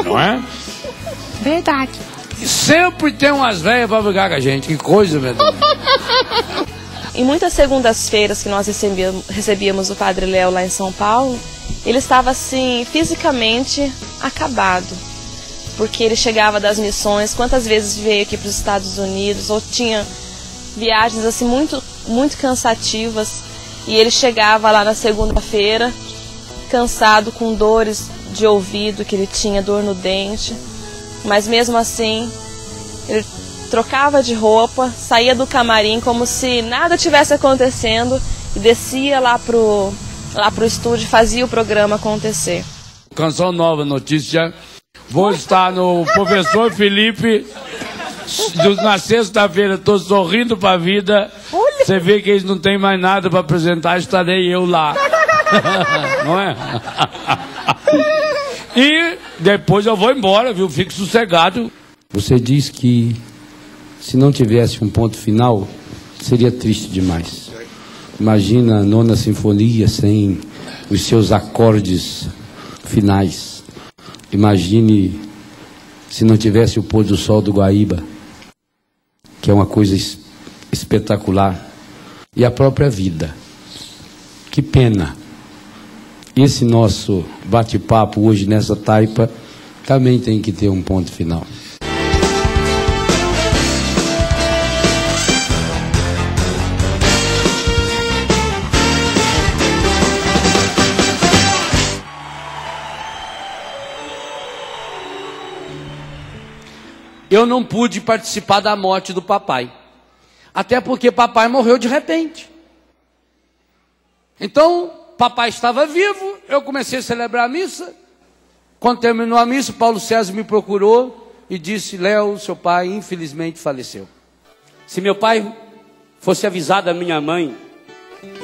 S3: não é?
S5: Verdade.
S3: E sempre tem umas velhas para brigar com a gente, que coisa, meu Deus.
S12: Em muitas segundas-feiras que nós recebíamos o Padre Léo lá em São Paulo, ele estava assim, fisicamente acabado, porque ele chegava das missões, quantas vezes veio aqui para os Estados Unidos, ou tinha viagens assim muito cansativas, e ele chegava lá na segunda-feira cansado, com dores de ouvido, que ele tinha dor no dente, mas mesmo assim ele trocava de roupa, saía do camarim como se nada tivesse acontecendo e descia lá pro estúdio e fazia o programa acontecer.
S3: Canção nova, notícia, vou estar no Professor Felipe. Na sexta-feira estou sorrindo para a vida. Você vê que eles não têm mais nada para apresentar, estarei eu lá. Não é? E depois eu vou embora, viu? Fique sossegado. Você diz que se não tivesse um ponto final, seria triste demais. Imagina a Nona Sinfonia sem os seus acordes finais. Imagine se não tivesse o pôr do sol do Guaíba, que é uma coisa espetacular, e a própria vida. Que pena. Esse nosso bate-papo hoje nessa taipa também tem que ter um ponto final. Eu não pude participar da morte do papai. Até porque papai morreu de repente. Então, papai estava vivo, eu comecei a celebrar a missa. Quando terminou a missa, Paulo César me procurou e disse: Léo, seu pai infelizmente faleceu. Se meu pai fosse avisar da minha mãe,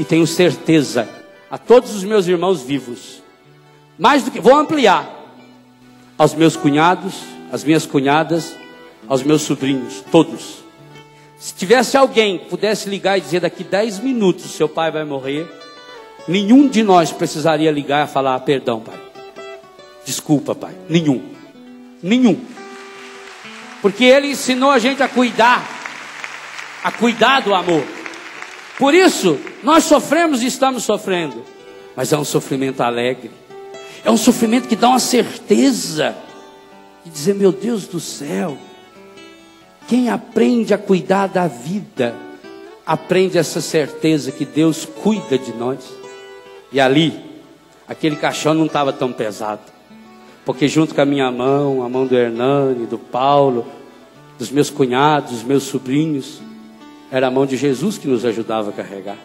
S3: e tenho certeza, a todos os meus irmãos vivos, mais do que, vou ampliar, aos meus cunhados, às minhas cunhadas, aos meus sobrinhos, todos. Se tivesse alguém que pudesse ligar e dizer: daqui 10 minutos seu pai vai morrer, nenhum de nós precisaria ligar e falar: perdão, pai, desculpa, pai. Nenhum. Porque ele ensinou a gente a cuidar do amor. Por isso, nós sofremos e estamos sofrendo, mas é um sofrimento alegre, é um sofrimento que dá uma certeza de dizer: meu Deus do céu, quem aprende a cuidar da vida, aprende essa certeza que Deus cuida de nós. E ali, aquele caixão não estava tão pesado, porque junto com a minha mão, a mão do Hernani, do Paulo, dos meus cunhados, dos meus sobrinhos, era a mão de Jesus que nos ajudava a carregar.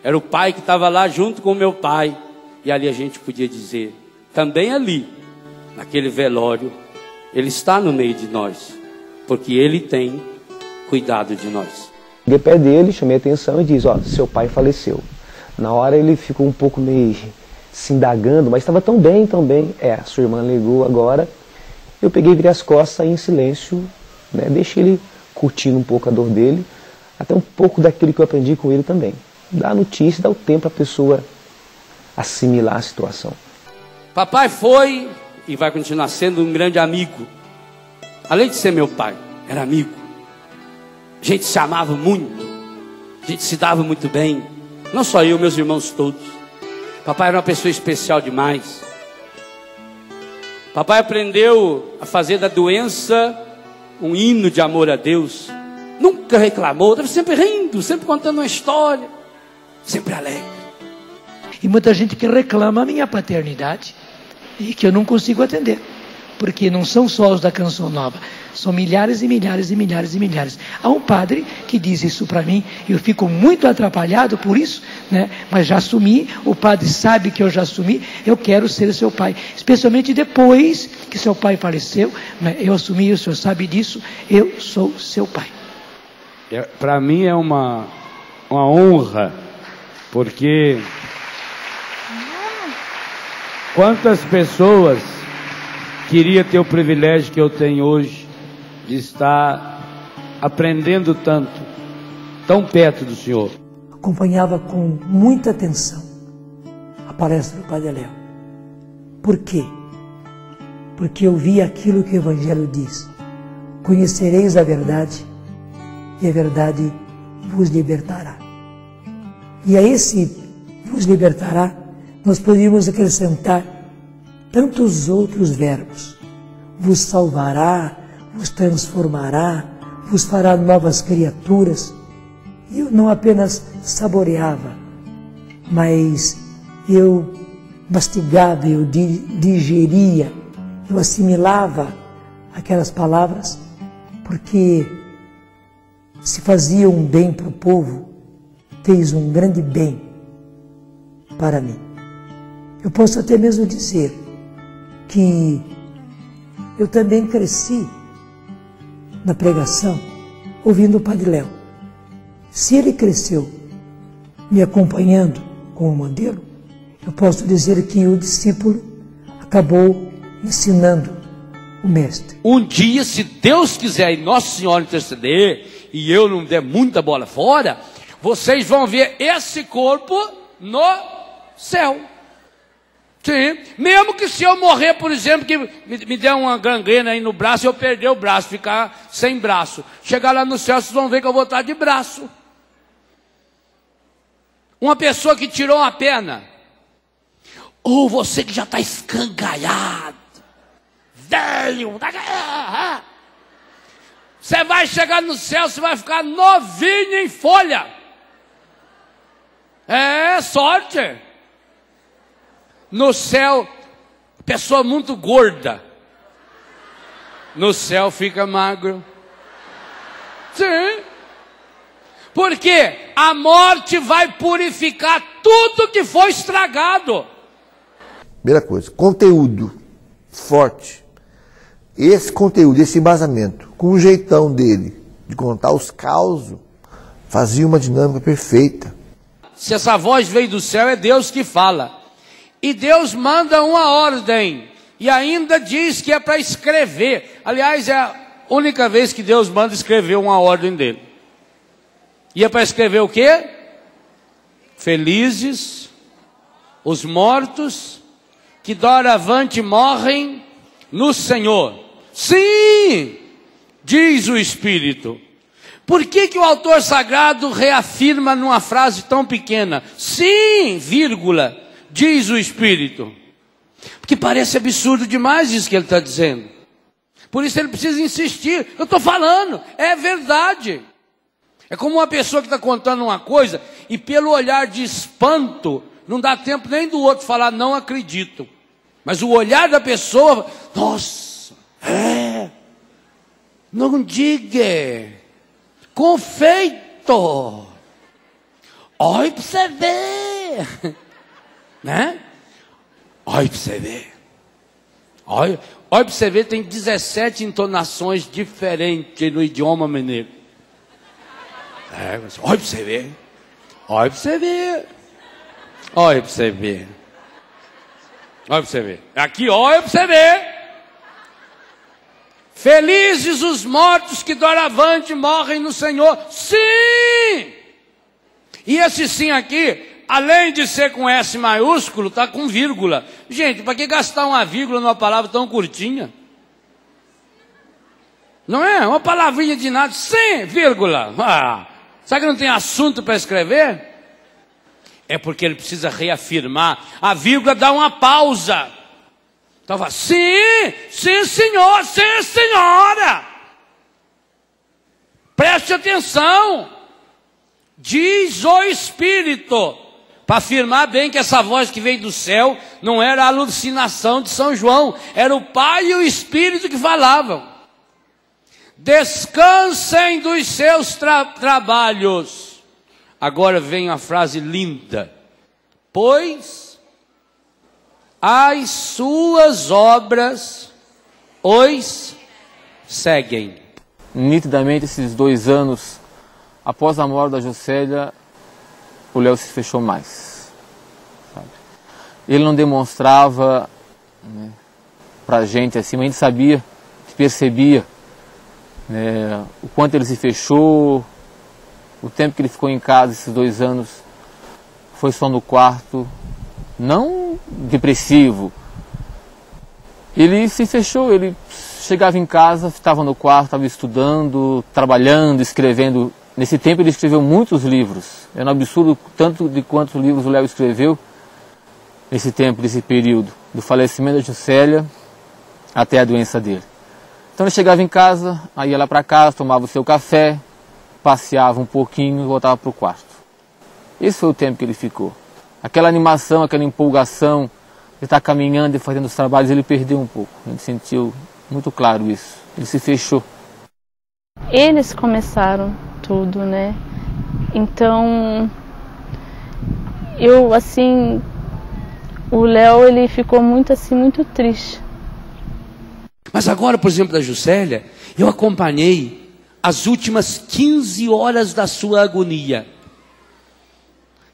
S3: Era o pai que estava lá junto com o meu pai. E ali a gente podia dizer, também ali, naquele velório, ele está no meio de nós, porque ele tem cuidado de nós.
S15: Cheguei perto dele, chamei a atenção e disse: ó, seu pai faleceu. Na hora ele ficou um pouco meio se indagando, mas estava tão bem. A sua irmã ligou agora. Eu peguei, virei as costas e em silêncio, né, deixei ele curtindo um pouco a dor dele, até um pouco daquilo que eu aprendi com ele também. Dá a notícia, dá o tempo para a pessoa assimilar a situação.
S3: Papai foi
S1: e vai continuar sendo um grande amigo. Além de ser meu pai, era amigo. A gente se amava muito, a gente se dava muito bem. Não só eu, meus irmãos todos. Papai era uma pessoa especial demais. Papai aprendeu a fazer da doença um hino de amor a Deus. Nunca reclamou, estava sempre rindo, sempre contando uma história, sempre alegre.
S13: E muita gente que reclama a minha paternidade e que eu não consigo atender. Porque não são só os da Canção Nova, são milhares e milhares e milhares e milhares. Há um padre que diz isso para mim, e eu fico muito atrapalhado por isso, né? Mas já assumi, o padre sabe que eu já assumi, eu quero ser seu pai. Especialmente depois que seu pai faleceu, né? Eu assumi, o senhor sabe disso, eu sou seu pai.
S14: Para mim é uma honra, porque quantas pessoas queria ter o privilégio que eu tenho hoje de estar aprendendo tanto, tão perto do Senhor.
S13: Acompanhava com muita atenção a palestra do Padre Léo. Por quê? Porque eu vi aquilo que o Evangelho diz. Conhecereis a verdade e a verdade vos libertará. E a esse vos libertará, nós poderíamos acrescentar tantos outros verbos. Vos salvará, vos transformará, vos fará novas criaturas. E eu não apenas saboreava, mas eu mastigava, eu digeria, eu assimilava aquelas palavras, porque se fazia um bem para o povo, fez um grande bem para mim. Eu posso até mesmo dizer que eu também cresci na pregação ouvindo o Padre Léo. Se ele cresceu me acompanhando como modelo, eu posso dizer que o discípulo acabou ensinando o mestre.
S1: Um dia, se Deus quiser e Nossa Senhora interceder, e eu não der muita bola fora, vocês vão ver esse corpo no céu. Sim, mesmo que se eu morrer, por exemplo, que me der uma gangrena aí no braço, eu perder o braço, ficar sem braço. Chegar lá no céu, vocês vão ver que eu vou estar de braço. Uma pessoa que tirou uma perna, ou você que já está escangalhado, velho, você vai chegar no céu, você vai ficar novinho em folha. É sorte. No céu, pessoa muito gorda, no céu fica magro. Sim. Porque a morte vai purificar tudo que foi estragado.
S9: Primeira coisa, conteúdo forte. Esse conteúdo, esse embasamento, com o jeitão dele de contar os causos, fazia uma dinâmica perfeita.
S1: Se essa voz veio do céu, é Deus que fala. E Deus manda uma ordem, e ainda diz que é para escrever. Aliás, é a única vez que Deus manda escrever uma ordem dele. E é para escrever o quê? Felizes os mortos que doravante morrem no Senhor. Sim, diz o Espírito. Por que o autor sagrado reafirma numa frase tão pequena? Sim, vírgula, diz o Espírito. Porque parece absurdo demais isso que ele está dizendo. Por isso ele precisa insistir. Eu estou falando, é verdade. É como uma pessoa que está contando uma coisa e pelo olhar de espanto, não dá tempo nem do outro falar, não acredito. Mas o olhar da pessoa, nossa, não diga, com feito. Olha para você ver. Né? Olha para você ver. Olha para você ver, tem 17 entonações diferentes no idioma mineiro. Olha para você ver. Olha para você ver. Olha para você ver. Olha para você ver. Aqui, olha para você ver. Felizes os mortos que doravante morrem no Senhor. Sim! E esse sim aqui além de ser com S maiúsculo, está com vírgula. Gente, para que gastar uma vírgula numa palavra tão curtinha? Não é? Uma palavrinha de nada, sem vírgula. Ah, sabe que não tem assunto para escrever? É porque ele precisa reafirmar. A vírgula dá uma pausa. Então fala, sim, sim senhor, sim senhora. Preste atenção. Diz o Espírito. Para afirmar bem que essa voz que veio do céu não era a alucinação de São João. Era o Pai e o Espírito que falavam. Descansem dos seus trabalhos. Agora vem a frase linda. Pois as suas obras os seguem.
S16: Nitidamente, esses 2 anos, após a morte da Juscelia, o Léo se fechou mais. Sabe? Ele não demonstrava, né, pra gente assim, mas a gente sabia, percebia, né, o quanto ele se fechou. O tempo que ele ficou em casa, esses 2 anos, foi só no quarto, não depressivo. Ele se fechou, ele chegava em casa, estava no quarto, estava estudando, trabalhando, escrevendo. Nesse tempo ele escreveu muitos livros. É um absurdo tanto de quantos livros o Léo escreveu nesse tempo, nesse período, do falecimento da Juscelia até a doença dele. Então ele chegava em casa, aí ia lá para casa, tomava o seu café, passeava um pouquinho e voltava para o quarto. Esse foi o tempo que ele ficou. Aquela animação, aquela empolgação de estar caminhando e fazendo os trabalhos, ele perdeu um pouco. A gente sentiu muito claro isso. Ele se fechou.
S22: Eles começaram tudo, né? Então, eu, assim, o Léo, ele ficou muito, assim, muito triste.
S1: Mas agora, por exemplo, da Juscelia, eu acompanhei as últimas 15 horas da sua agonia.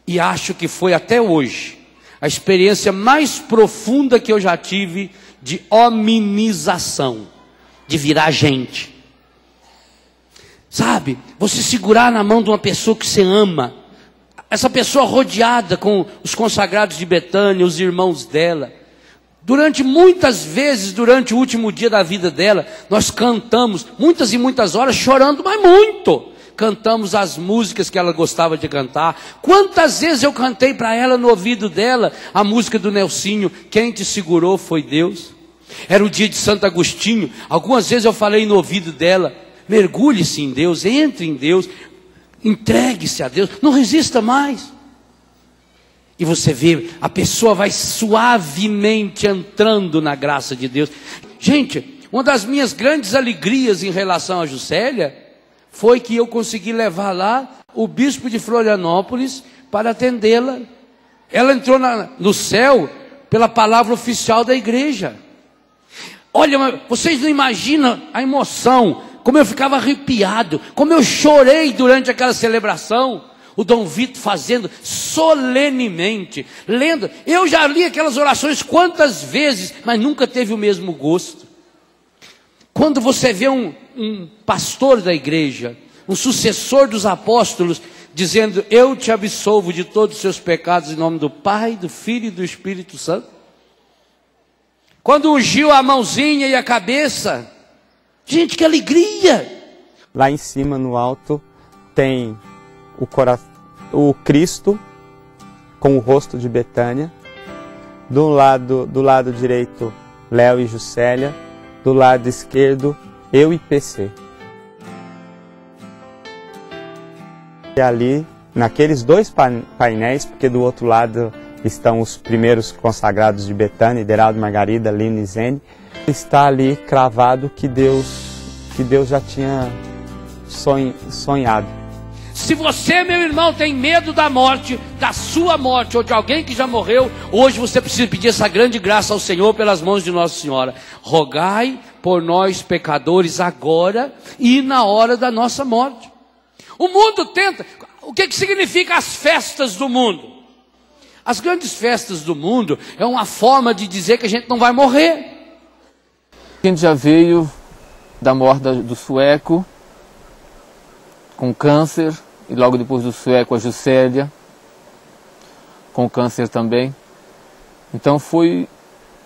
S1: E acho que foi até hoje a experiência mais profunda que eu já tive de hominização, de virar gente. Sabe, você segurar na mão de uma pessoa que você ama, essa pessoa rodeada com os consagrados de Betânia, os irmãos dela. Muitas vezes, durante o último dia da vida dela, nós cantamos, muitas e muitas horas, chorando, mas muito. Cantamos as músicas que ela gostava de cantar. Quantas vezes eu cantei para ela no ouvido dela, a música do Nelsinho, quem te segurou foi Deus. Era o dia de Santo Agostinho, algumas vezes eu falei no ouvido dela, mergulhe-se em Deus, entre em Deus, entregue-se a Deus, não resista mais. E você vê, a pessoa vai suavemente entrando na graça de Deus. Gente, uma das minhas grandes alegrias em relação a Juscelia foi que eu consegui levar lá o bispo de Florianópolis para atendê-la. Ela entrou no céu pela palavra oficial da igreja. Olha, vocês não imaginam a emoção, como eu ficava arrepiado, como eu chorei durante aquela celebração. O Dom Vito fazendo solenemente, lendo. Eu já li aquelas orações quantas vezes, mas nunca teve o mesmo gosto. Quando você vê um pastor da igreja, um sucessor dos apóstolos, dizendo, eu te absolvo de todos os seus pecados em nome do Pai, do Filho e do Espírito Santo. Quando ungiu a mãozinha e a cabeça, gente, que alegria!
S8: Lá em cima, no alto, tem o Cristo com o rosto de Betânia, do lado direito Léo e Juscelia, do lado esquerdo eu e PC. E ali, naqueles 2 painéis, porque do outro lado estão os primeiros consagrados de Betânia, Ideraldo, Margarida, Lina e Zene, está ali cravado que Deus já tinha sonhado.
S1: Se você, meu irmão, tem medo da morte, da sua morte ou de alguém que já morreu, hoje você precisa pedir essa grande graça ao Senhor pelas mãos de Nossa Senhora. Rogai por nós pecadores agora e na hora da nossa morte. O mundo tenta. O que significa as festas do mundo? As grandes festas do mundo é uma forma de dizer que a gente não vai morrer.
S16: A gente já veio da morte do sueco, com câncer, e logo depois do sueco a Juscelia. com câncer também. Então foi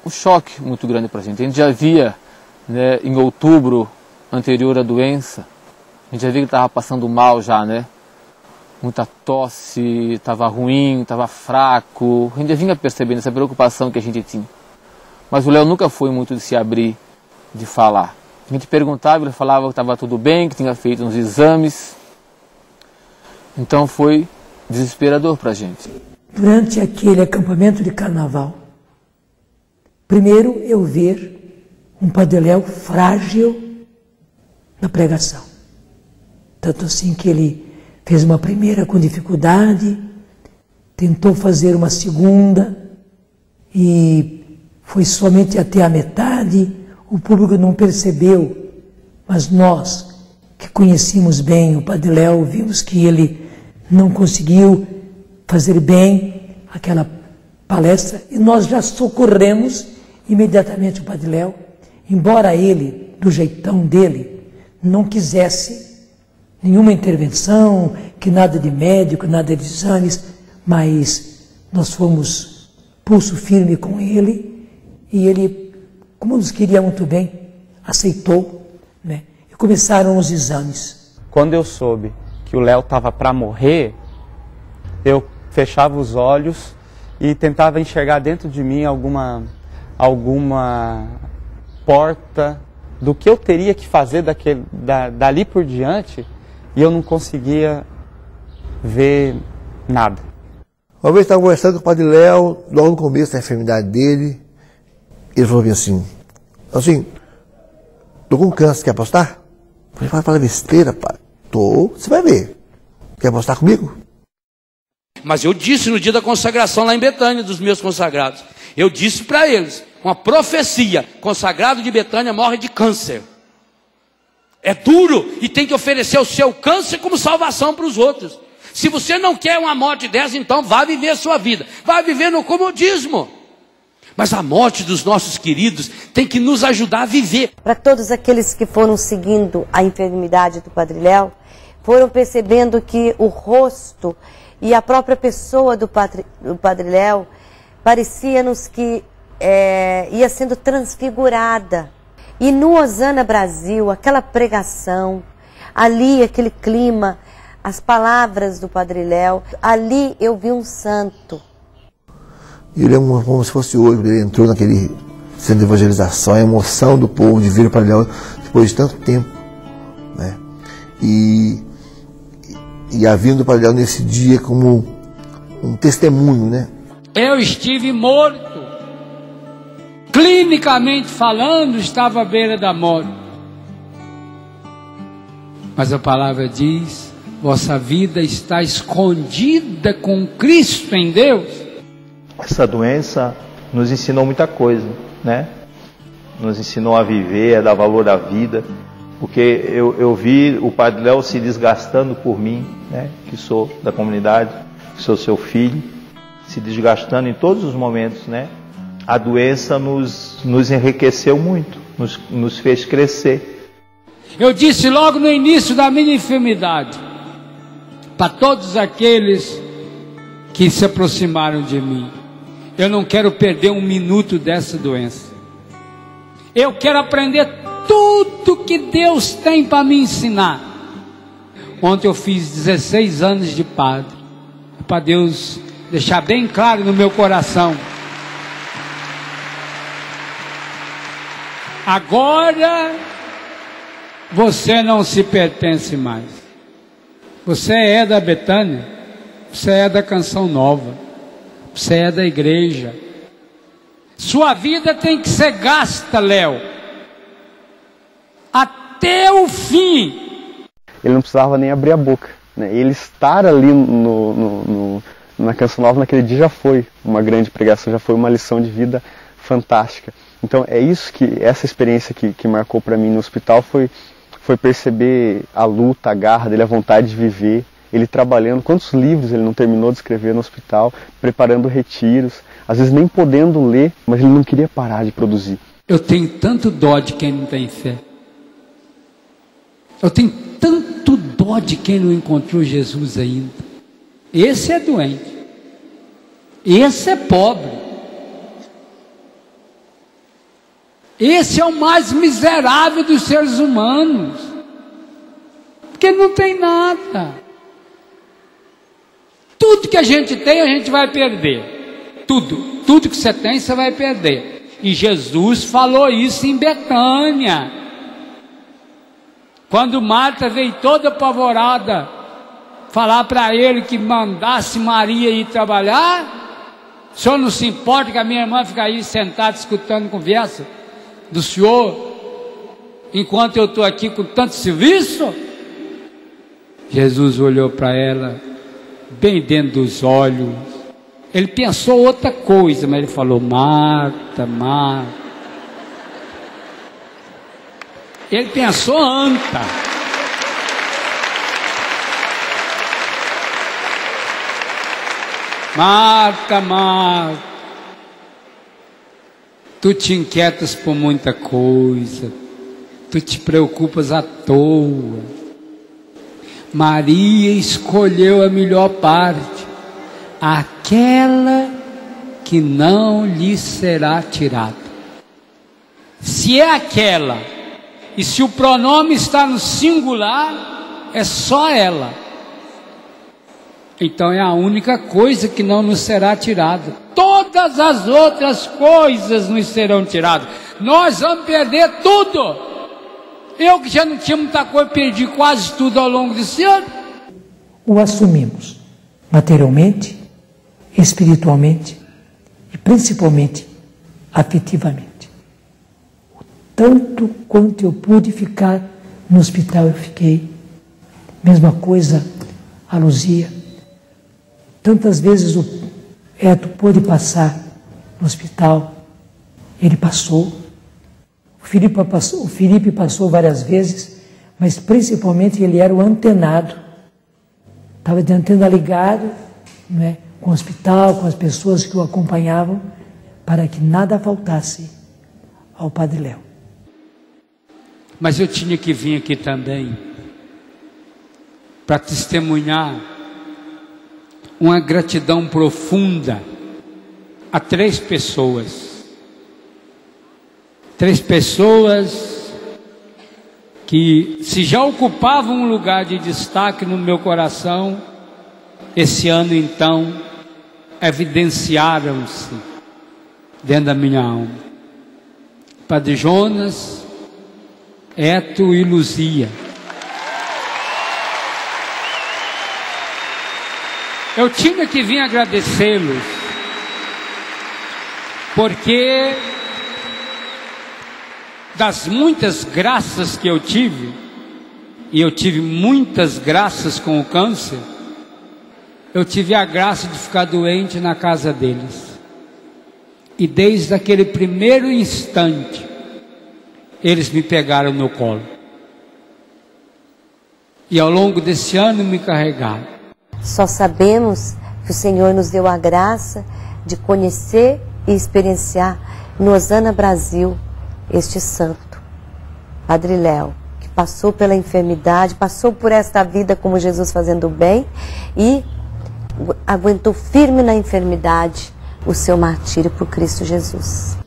S16: um choque muito grande para a gente. A gente já via, né, em outubro anterior à doença, a gente já via que ele estava passando mal já, né? Muita tosse, estava ruim, estava fraco. A gente já vinha percebendo essa preocupação que a gente tinha. Mas o Léo nunca foi muito de se abrir, de falar. A gente perguntava, ele falava que estava tudo bem, que tinha feito uns exames. Então foi desesperador para a gente.
S13: Durante aquele acampamento de carnaval, primeiro eu ver um Padre Léo frágil na pregação. Tanto assim que ele fez uma primeira com dificuldade, tentou fazer uma segunda e foi somente até a metade. O público não percebeu, mas nós que conhecíamos bem o Padre Léo, vimos que ele não conseguiu fazer bem aquela palestra e nós já socorremos imediatamente o Padre Léo, embora ele, do jeitão dele, não quisesse nenhuma intervenção, que nada de médico, nada de exames, mas nós fomos pulso firme com ele e ele, como nos queria muito bem, aceitou, né? E começaram os exames.
S8: Quando eu soube que o Léo estava para morrer, eu fechava os olhos e tentava enxergar dentro de mim alguma porta do que eu teria que fazer dali por diante, e eu não conseguia ver nada.
S9: Uma vez eu estava conversando com o Padre Léo, logo no começo da enfermidade dele, ele falou assim, tô com câncer, quer apostar? Eu falei, fala besteira, pai. Tô, você vai ver. Quer apostar comigo?
S1: Mas eu disse no dia da consagração lá em Betânia, dos meus consagrados, eu disse para eles, uma profecia, consagrado de Betânia morre de câncer. É duro e tem que oferecer o seu câncer como salvação para os outros. Se você não quer uma morte dessa, então vá viver a sua vida. Vá viver no comodismo. Mas a morte dos nossos queridos tem que nos ajudar a viver.
S4: Para todos aqueles que foram seguindo a enfermidade do Padre Léo, foram percebendo que o rosto e a própria pessoa do Padre Léo parecia-nos que ia sendo transfigurada. E no Hosana Brasil, aquela pregação, ali aquele clima, as palavras do Padre Léo, ali eu vi um santo.
S9: Ele é como se fosse hoje, ele entrou naquele centro de evangelização, a emoção do povo de ver o Padre Léo depois de tanto tempo, né? E a vinda do Padre Léo nesse dia como um testemunho, né?
S14: Eu estive morto. Clinicamente falando, estava à beira da morte. Mas a palavra diz, vossa vida está escondida com Cristo em Deus.
S21: Essa doença nos ensinou muita coisa, né? Nos ensinou a viver, a dar valor à vida. Porque eu vi o Padre Léo se desgastando por mim, né? Que sou da comunidade, que sou seu filho, se desgastando em todos os momentos, né? A doença nos enriqueceu muito, nos fez crescer.
S14: Eu disse logo no início da minha enfermidade, para todos aqueles que se aproximaram de mim, eu não quero perder um minuto dessa doença. Eu quero aprender tudo que Deus tem para me ensinar. Ontem eu fiz 16 anos de padre, para Deus deixar bem claro no meu coração. Agora você não se pertence mais. Você é da Betânia, você é da Canção Nova, você é da igreja. Sua vida tem que ser gasta, Léo, até o fim.
S15: Ele não precisava nem abrir a boca, né? Ele estar ali na Canção Nova naquele dia já foi uma grande pregação, já foi uma lição de vida fantástica. Então é isso que, essa experiência que marcou para mim no hospital foi perceber a luta, a garra dele, a vontade de viver, ele trabalhando, quantos livros ele não terminou de escrever no hospital, preparando retiros, às vezes nem podendo ler, mas ele não queria parar de produzir.
S14: Eu tenho tanto dó de quem não tem fé. Eu tenho tanto dó de quem não encontrou Jesus ainda. Esse é doente. Esse é pobre. Esse é o mais miserável dos seres humanos. Porque ele não tem nada. Tudo que a gente tem, a gente vai perder. Tudo. Tudo que você tem, você vai perder. E Jesus falou isso em Betânia. Quando Marta veio toda apavorada falar para ele que mandasse Maria ir trabalhar, o senhor não se importa que a minha irmã fica aí sentada escutando conversa do senhor, enquanto eu estou aqui com tanto serviço? Jesus olhou para ela, bem dentro dos olhos. Ele pensou outra coisa, mas ele falou: Marta, Marta. Ele pensou anta. Marta, Marta, tu te inquietas por muita coisa, tu te preocupas à toa. Maria escolheu a melhor parte, aquela que não lhe será tirada. Se é aquela, e se o pronome está no singular, é só ela. Então é a única coisa que não nos será tirada. Todas as outras coisas nos serão tiradas. Nós vamos perder tudo. Eu que já não tinha muita coisa, perdi quase tudo ao longo desse ano.
S13: O assumimos materialmente, espiritualmente e principalmente afetivamente. Tanto quanto eu pude ficar no hospital, eu fiquei. Mesma coisa a Luzia. Tantas vezes o Eto pôde passar no hospital, ele passou. O Felipe passou várias vezes, mas principalmente ele era o antenado. Estava de antena ligado, né, com o hospital, com as pessoas que o acompanhavam, para que nada faltasse ao Padre Léo.
S14: Mas eu tinha que vir aqui também para testemunhar uma gratidão profunda a 3 pessoas. 3 pessoas que, se já ocupavam um lugar de destaque no meu coração, esse ano então evidenciaram-se dentro da minha alma. Padre Jonas, Eto e Luzia. Eu tinha que vir agradecê-los, porque das muitas graças que eu tive, e eu tive muitas graças com o câncer, eu tive a graça de ficar doente na casa deles. E desde aquele primeiro instante, eles me pegaram no colo. E ao longo desse ano me carregaram.
S7: Só sabemos que o Senhor nos deu a graça de conhecer e experienciar no Osana Brasil este santo, Padre Léo, que passou pela enfermidade, passou por esta vida como Jesus fazendo o bem e aguentou firme na enfermidade o seu martírio por Cristo Jesus.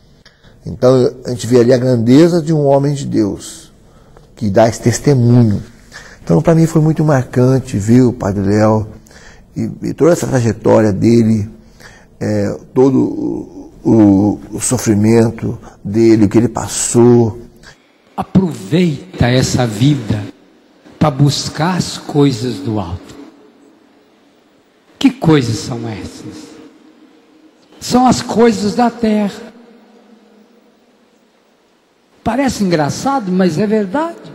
S9: Então a gente vê ali a grandeza de um homem de Deus, que dá esse testemunho. Então para mim foi muito marcante ver o Padre Léo e toda essa trajetória dele, todo o sofrimento dele, o que ele passou.
S14: Aproveita essa vida para buscar as coisas do alto. Que coisas são essas? São as coisas da terra. Parece engraçado, mas é verdade.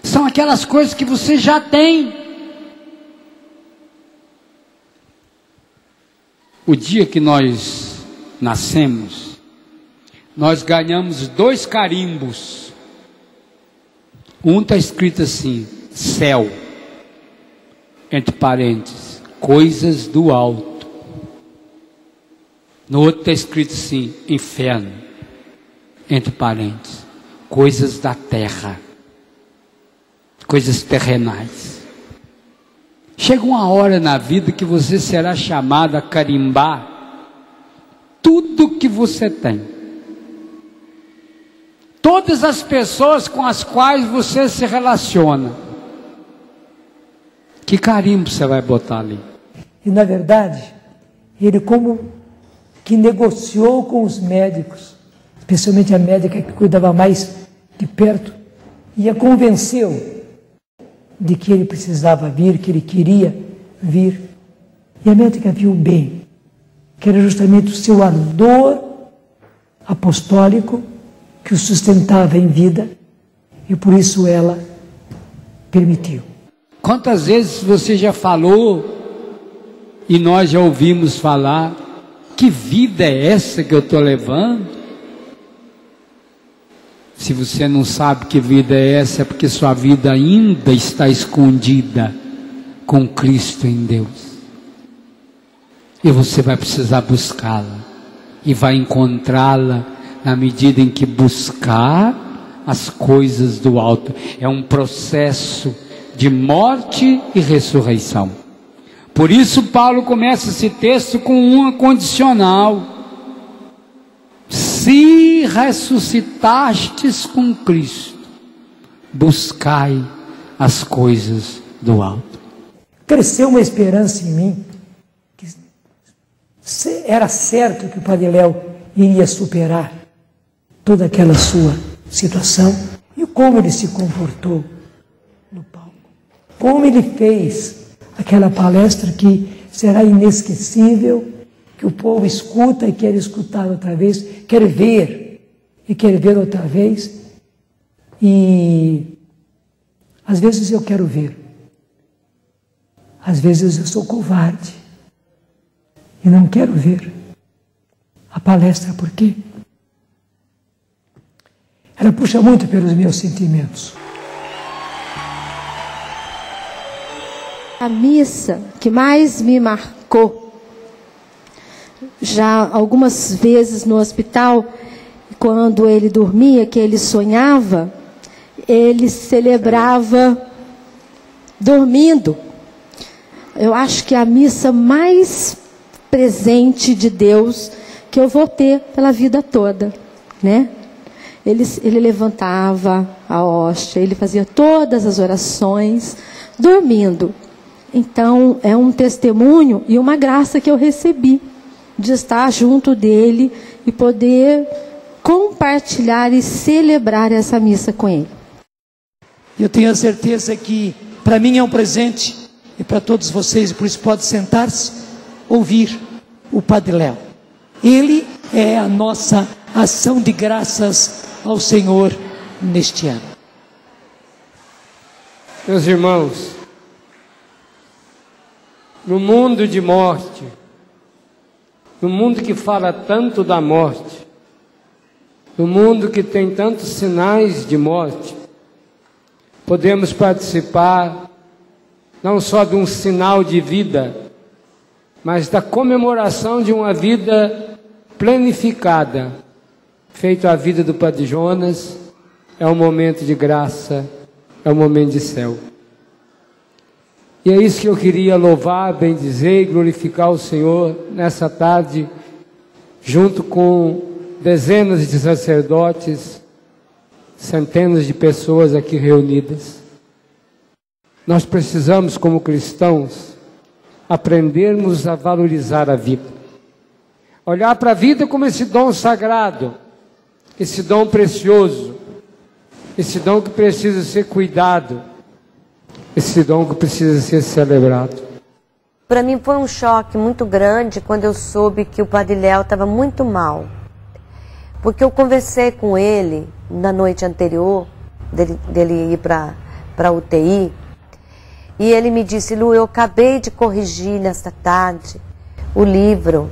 S14: São aquelas coisas que você já tem. O dia que nós nascemos, nós ganhamos 2 carimbos. Um está escrito assim: céu, entre parênteses, coisas do alto. No outro está escrito assim: inferno, entre parênteses, coisas da terra, coisas terrenais. Chega uma hora na vida que você será chamado a carimbar tudo que você tem. Todas as pessoas com as quais você se relaciona. Que carimbo você vai botar ali?
S13: E na verdade, ele como que negociou com os médicos, especialmente a médica que cuidava mais de perto, e a convenceu de que ele precisava vir, que ele queria vir. E a médica viu bem, que era justamente o seu ardor apostólico que o sustentava em vida, e por isso ela permitiu.
S14: Quantas vezes você já falou, e nós já ouvimos falar, que vida é essa que eu estou levando? Se você não sabe que vida é essa, é porque sua vida ainda está escondida com Cristo em Deus. E você vai precisar buscá-la. E vai encontrá-la na medida em que buscar as coisas do alto. É um processo de morte e ressurreição. Por isso Paulo começa esse texto com uma condicional. Se ressuscitastes com Cristo, buscai as coisas do alto.
S13: Cresceu uma esperança em mim, que era certo que o Padre Léo iria superar toda aquela sua situação, e como ele se comportou no palco. Como ele fez aquela palestra que será inesquecível, que o povo escuta e quer escutar outra vez, quer ver e quer ver outra vez. E às vezes eu quero ver, às vezes eu sou covarde e não quero ver a palestra. Por quê? Ela puxa muito pelos meus sentimentos.
S17: A missa que mais me marcou, já algumas vezes no hospital, quando ele dormia, que ele sonhava, ele celebrava dormindo. Eu acho que é a missa mais presente de Deus que eu vou ter pela vida toda, né? Ele levantava a hóstia, ele fazia todas as orações dormindo. Então, é um testemunho e uma graça que eu recebi de estar junto dele e poder compartilhar e celebrar essa missa com ele.
S13: Eu tenho a certeza que para mim é um presente e para todos vocês, e por isso pode sentar-se, ouvir o Padre Léo. Ele é a nossa ação de graças ao Senhor neste ano.
S14: Meus irmãos, no mundo de morte, no mundo que fala tanto da morte, no mundo que tem tantos sinais de morte, podemos participar não só de um sinal de vida, mas da comemoração de uma vida planificada. Feito a vida do Padre Jonas, é um momento de graça, é um momento de céu. E é isso que eu queria louvar, bendizer e glorificar o Senhor nessa tarde, junto com dezenas de sacerdotes, centenas de pessoas aqui reunidas. Nós precisamos, como cristãos, aprendermos a valorizar a vida. Olhar para a vida como esse dom sagrado, esse dom precioso, esse dom que precisa ser cuidado, esse dom que precisa ser celebrado.
S7: Para mim foi um choque muito grande quando eu soube que o Padre Léo estava muito mal. Porque eu conversei com ele na noite anterior, dele ir para a UTI, e ele me disse: Lu, eu acabei de corrigir nesta tarde o livro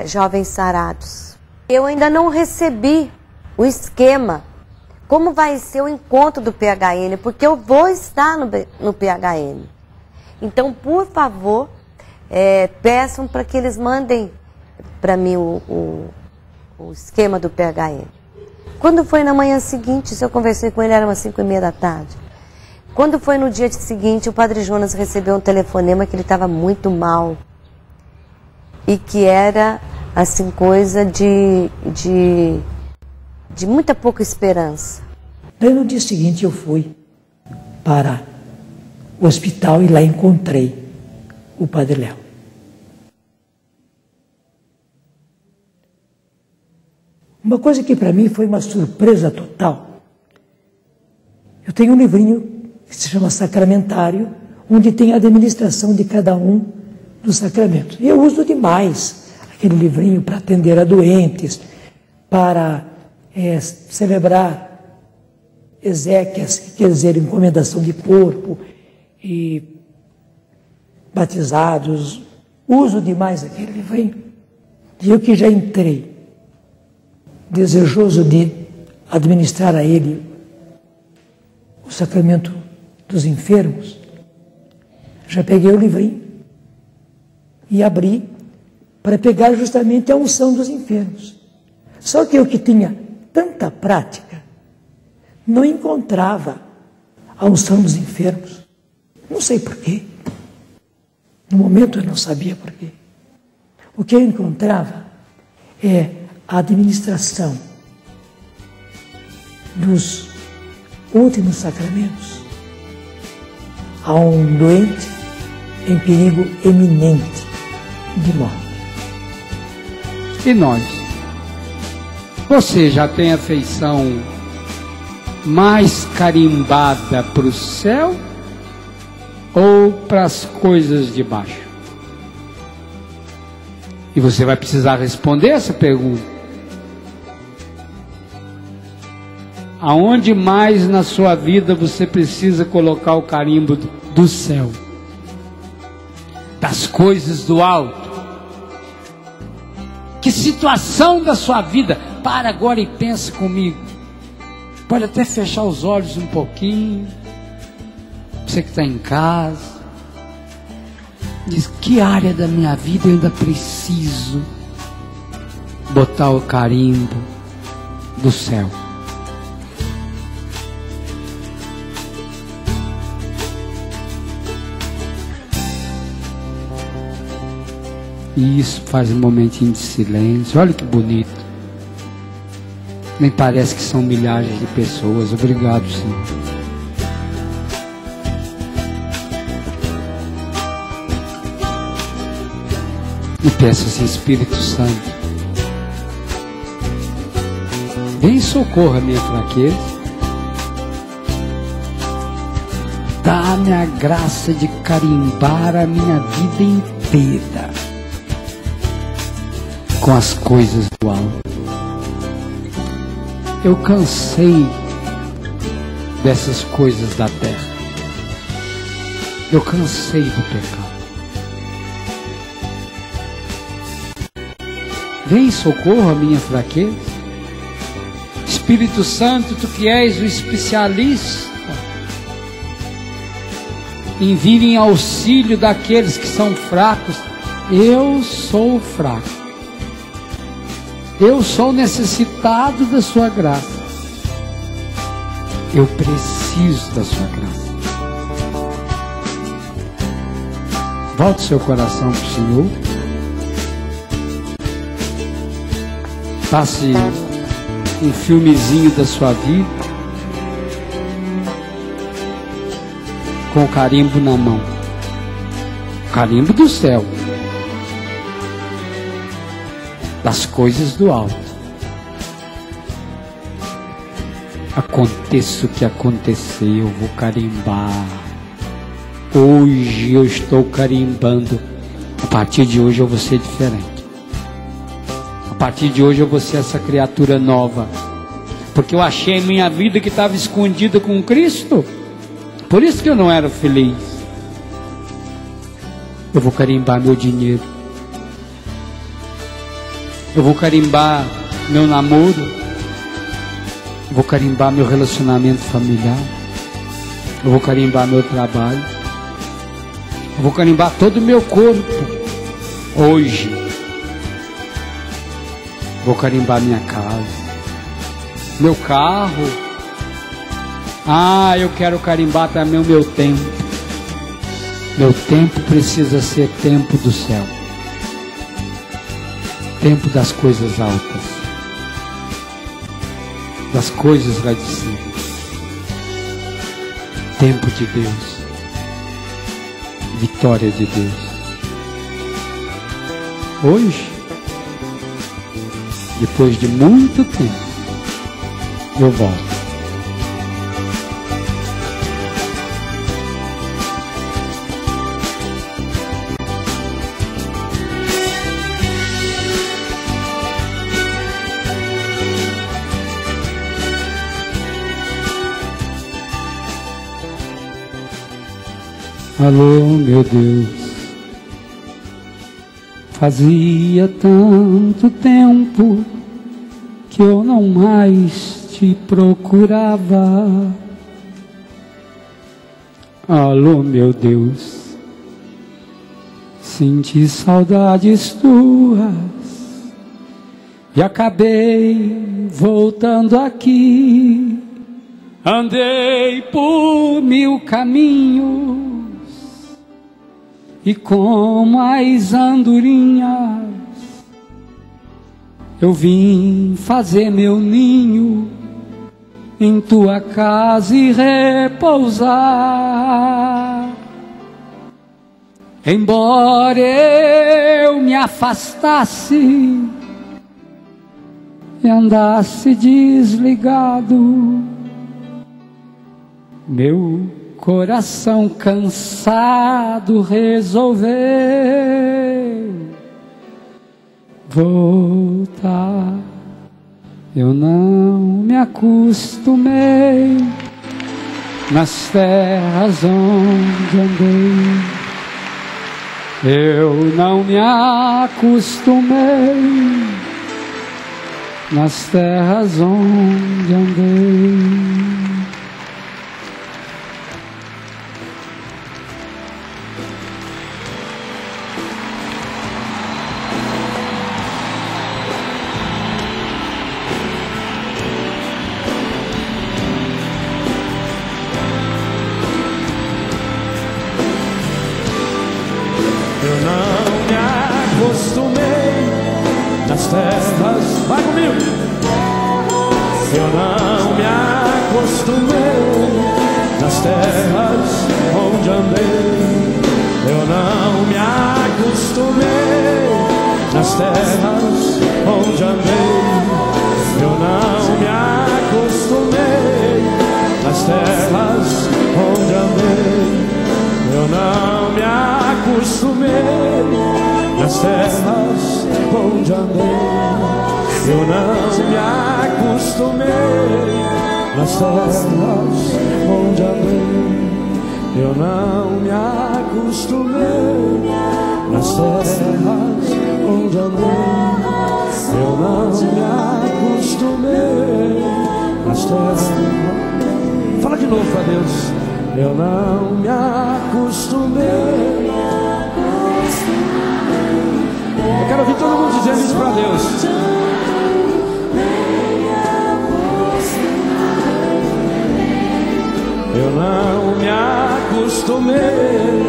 S7: Jovens Sarados. Eu ainda não recebi o esquema, como vai ser o encontro do PHN, porque eu vou estar no PHN. Então, por favor, peçam para que eles mandem para mim o esquema do PHN. Quando foi na manhã seguinte, eu conversei com ele, era umas 5:30 da tarde. Quando foi no dia seguinte, o Padre Jonas recebeu um telefonema que ele estava muito mal. E que era, assim, coisa de muita pouca esperança.
S13: Daí no dia seguinte eu fui para o hospital e lá encontrei o Padre Léo. Uma coisa que para mim foi uma surpresa total. Eu tenho um livrinho que se chama Sacramentário, onde tem a administração de cada um dos sacramentos. E eu uso demais aquele livrinho para atender a doentes, para celebrar exéquias, que quer dizer encomendação de corpo, e batizados. Uso demais aquele livrinho. E eu que já entrei desejoso de administrar a ele o sacramento dos enfermos, já peguei o livrinho e abri para pegar justamente a unção dos enfermos. Só que eu que tinha tanta prática, não encontrava a unção dos enfermos. Não sei porquê. No momento eu não sabia porquê. O que eu encontrava é a administração dos últimos sacramentos a um doente em perigo eminente de morte.
S14: E nós? Você já tem a feição mais carimbada para o céu ou para as coisas de baixo? E você vai precisar responder essa pergunta. Aonde mais na sua vida você precisa colocar o carimbo do céu? Das coisas do alto? Que situação da sua vida? Para agora e pensa comigo. Pode até fechar os olhos um pouquinho. Você que está em casa. Diz, que área da minha vida eu ainda preciso botar o carimbo do céu? E isso faz um momentinho de silêncio. Olha que bonito. Nem parece que são milhares de pessoas. Obrigado, Senhor. E peço assim, Espírito Santo, vem e socorra a minha fraqueza. Dá-me a graça de carimbar a minha vida inteira com as coisas do alto. Eu cansei dessas coisas da terra. Eu cansei do pecado. Vem e socorra a minha fraqueza. Espírito Santo, tu que és o especialista em vir em auxílio daqueles que são fracos. Eu sou fraco. Eu sou necessitado da sua graça. Eu preciso da sua graça. Volte seu coração para o Senhor. Passe um filmezinho da sua vida com o carimbo na mão. O carimbo do céu. Das coisas do alto. Aconteça o que acontecer, eu vou carimbar. Hoje eu estou carimbando. A partir de hoje eu vou ser diferente. A partir de hoje eu vou ser essa criatura nova. Porque eu achei minha vida que estava escondida com Cristo. Por isso que eu não era feliz. Eu vou carimbar meu dinheiro. Eu vou carimbar meu namoro. Eu vou carimbar meu relacionamento familiar. Eu vou carimbar meu trabalho. Eu vou carimbar todo o meu corpo. Hoje. Vou carimbar minha casa. Meu carro. Ah, eu quero carimbar também o meu tempo. Meu tempo precisa ser tempo do céu. Tempo das coisas altas. Das coisas lá de cima. Tempo de Deus. Vitória de Deus. Hoje, depois de muito tempo, eu volto. Alô, meu Deus, fazia tanto tempo que eu não mais te procurava. Alô, meu Deus, senti saudades tuas e acabei voltando aqui. Andei por 1000 caminhos e como as andorinhas eu vim fazer meu ninho em tua casa e repousar. Embora eu me afastasse e andasse desligado, meu coração cansado resolveu voltar. Eu não me acostumei nas terras onde andei. Eu não me acostumei nas terras onde andei.
S10: Nas terras, vai comigo. Eu não me acostumei nas terras onde andei. Eu não me acostumei nas terras onde andei. Eu não me acostumei nas terras onde andei. Eu não me acostumei nas terras onde andei. Eu não me acostumei nas terras onde andei. Eu não me acostumei nas terras onde andei. Eu não me acostumei nas terras.
S1: Fala de novo para Deus.
S10: Eu não me acostumei.
S1: Eu quero ouvir todo mundo dizendo isso para Deus.
S10: Eu não me acostumei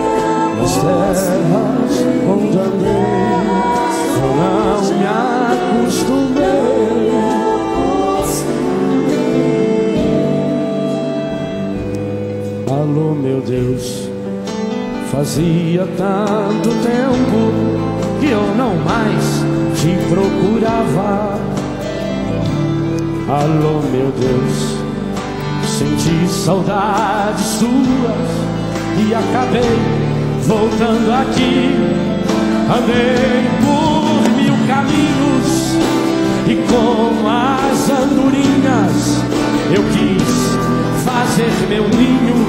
S10: nas terras onde andei. Eu não me acostumei. Alô, meu Deus, fazia tanto tempo que eu não mais te procurava. Alô, meu Deus, senti saudades tuas e acabei voltando aqui. Andei por 1000 caminhos e como as andorinhas eu quis fazer meu ninho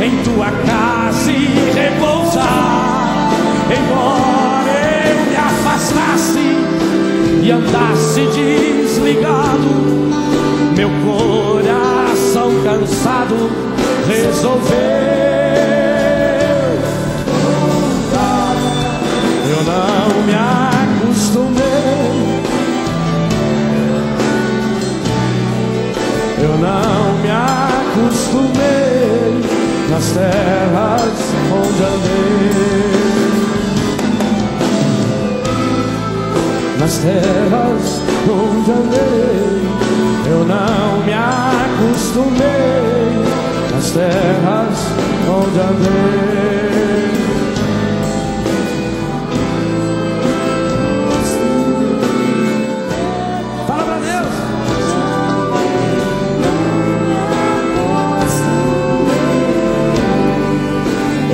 S10: em tua casa e repousar. Embora eu me afastasse e andasse desligado, meu coração cansado resolveu voltar. Eu não me acostumei. Eu não me acostumei
S1: nas terras onde andei, nas terras onde andei, eu não me acostumei, nas terras onde andei. Fala pra Deus.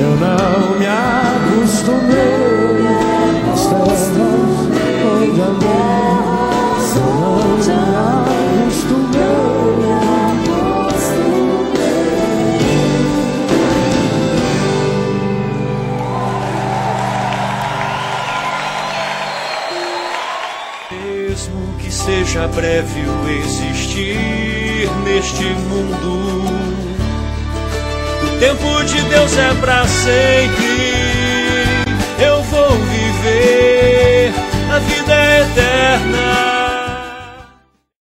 S1: Eu não me acostumei, nas terras onde andei, eu não me acostumei.
S6: Mesmo que seja breve o existir neste mundo, o tempo de Deus é pra sempre. Eu vou viver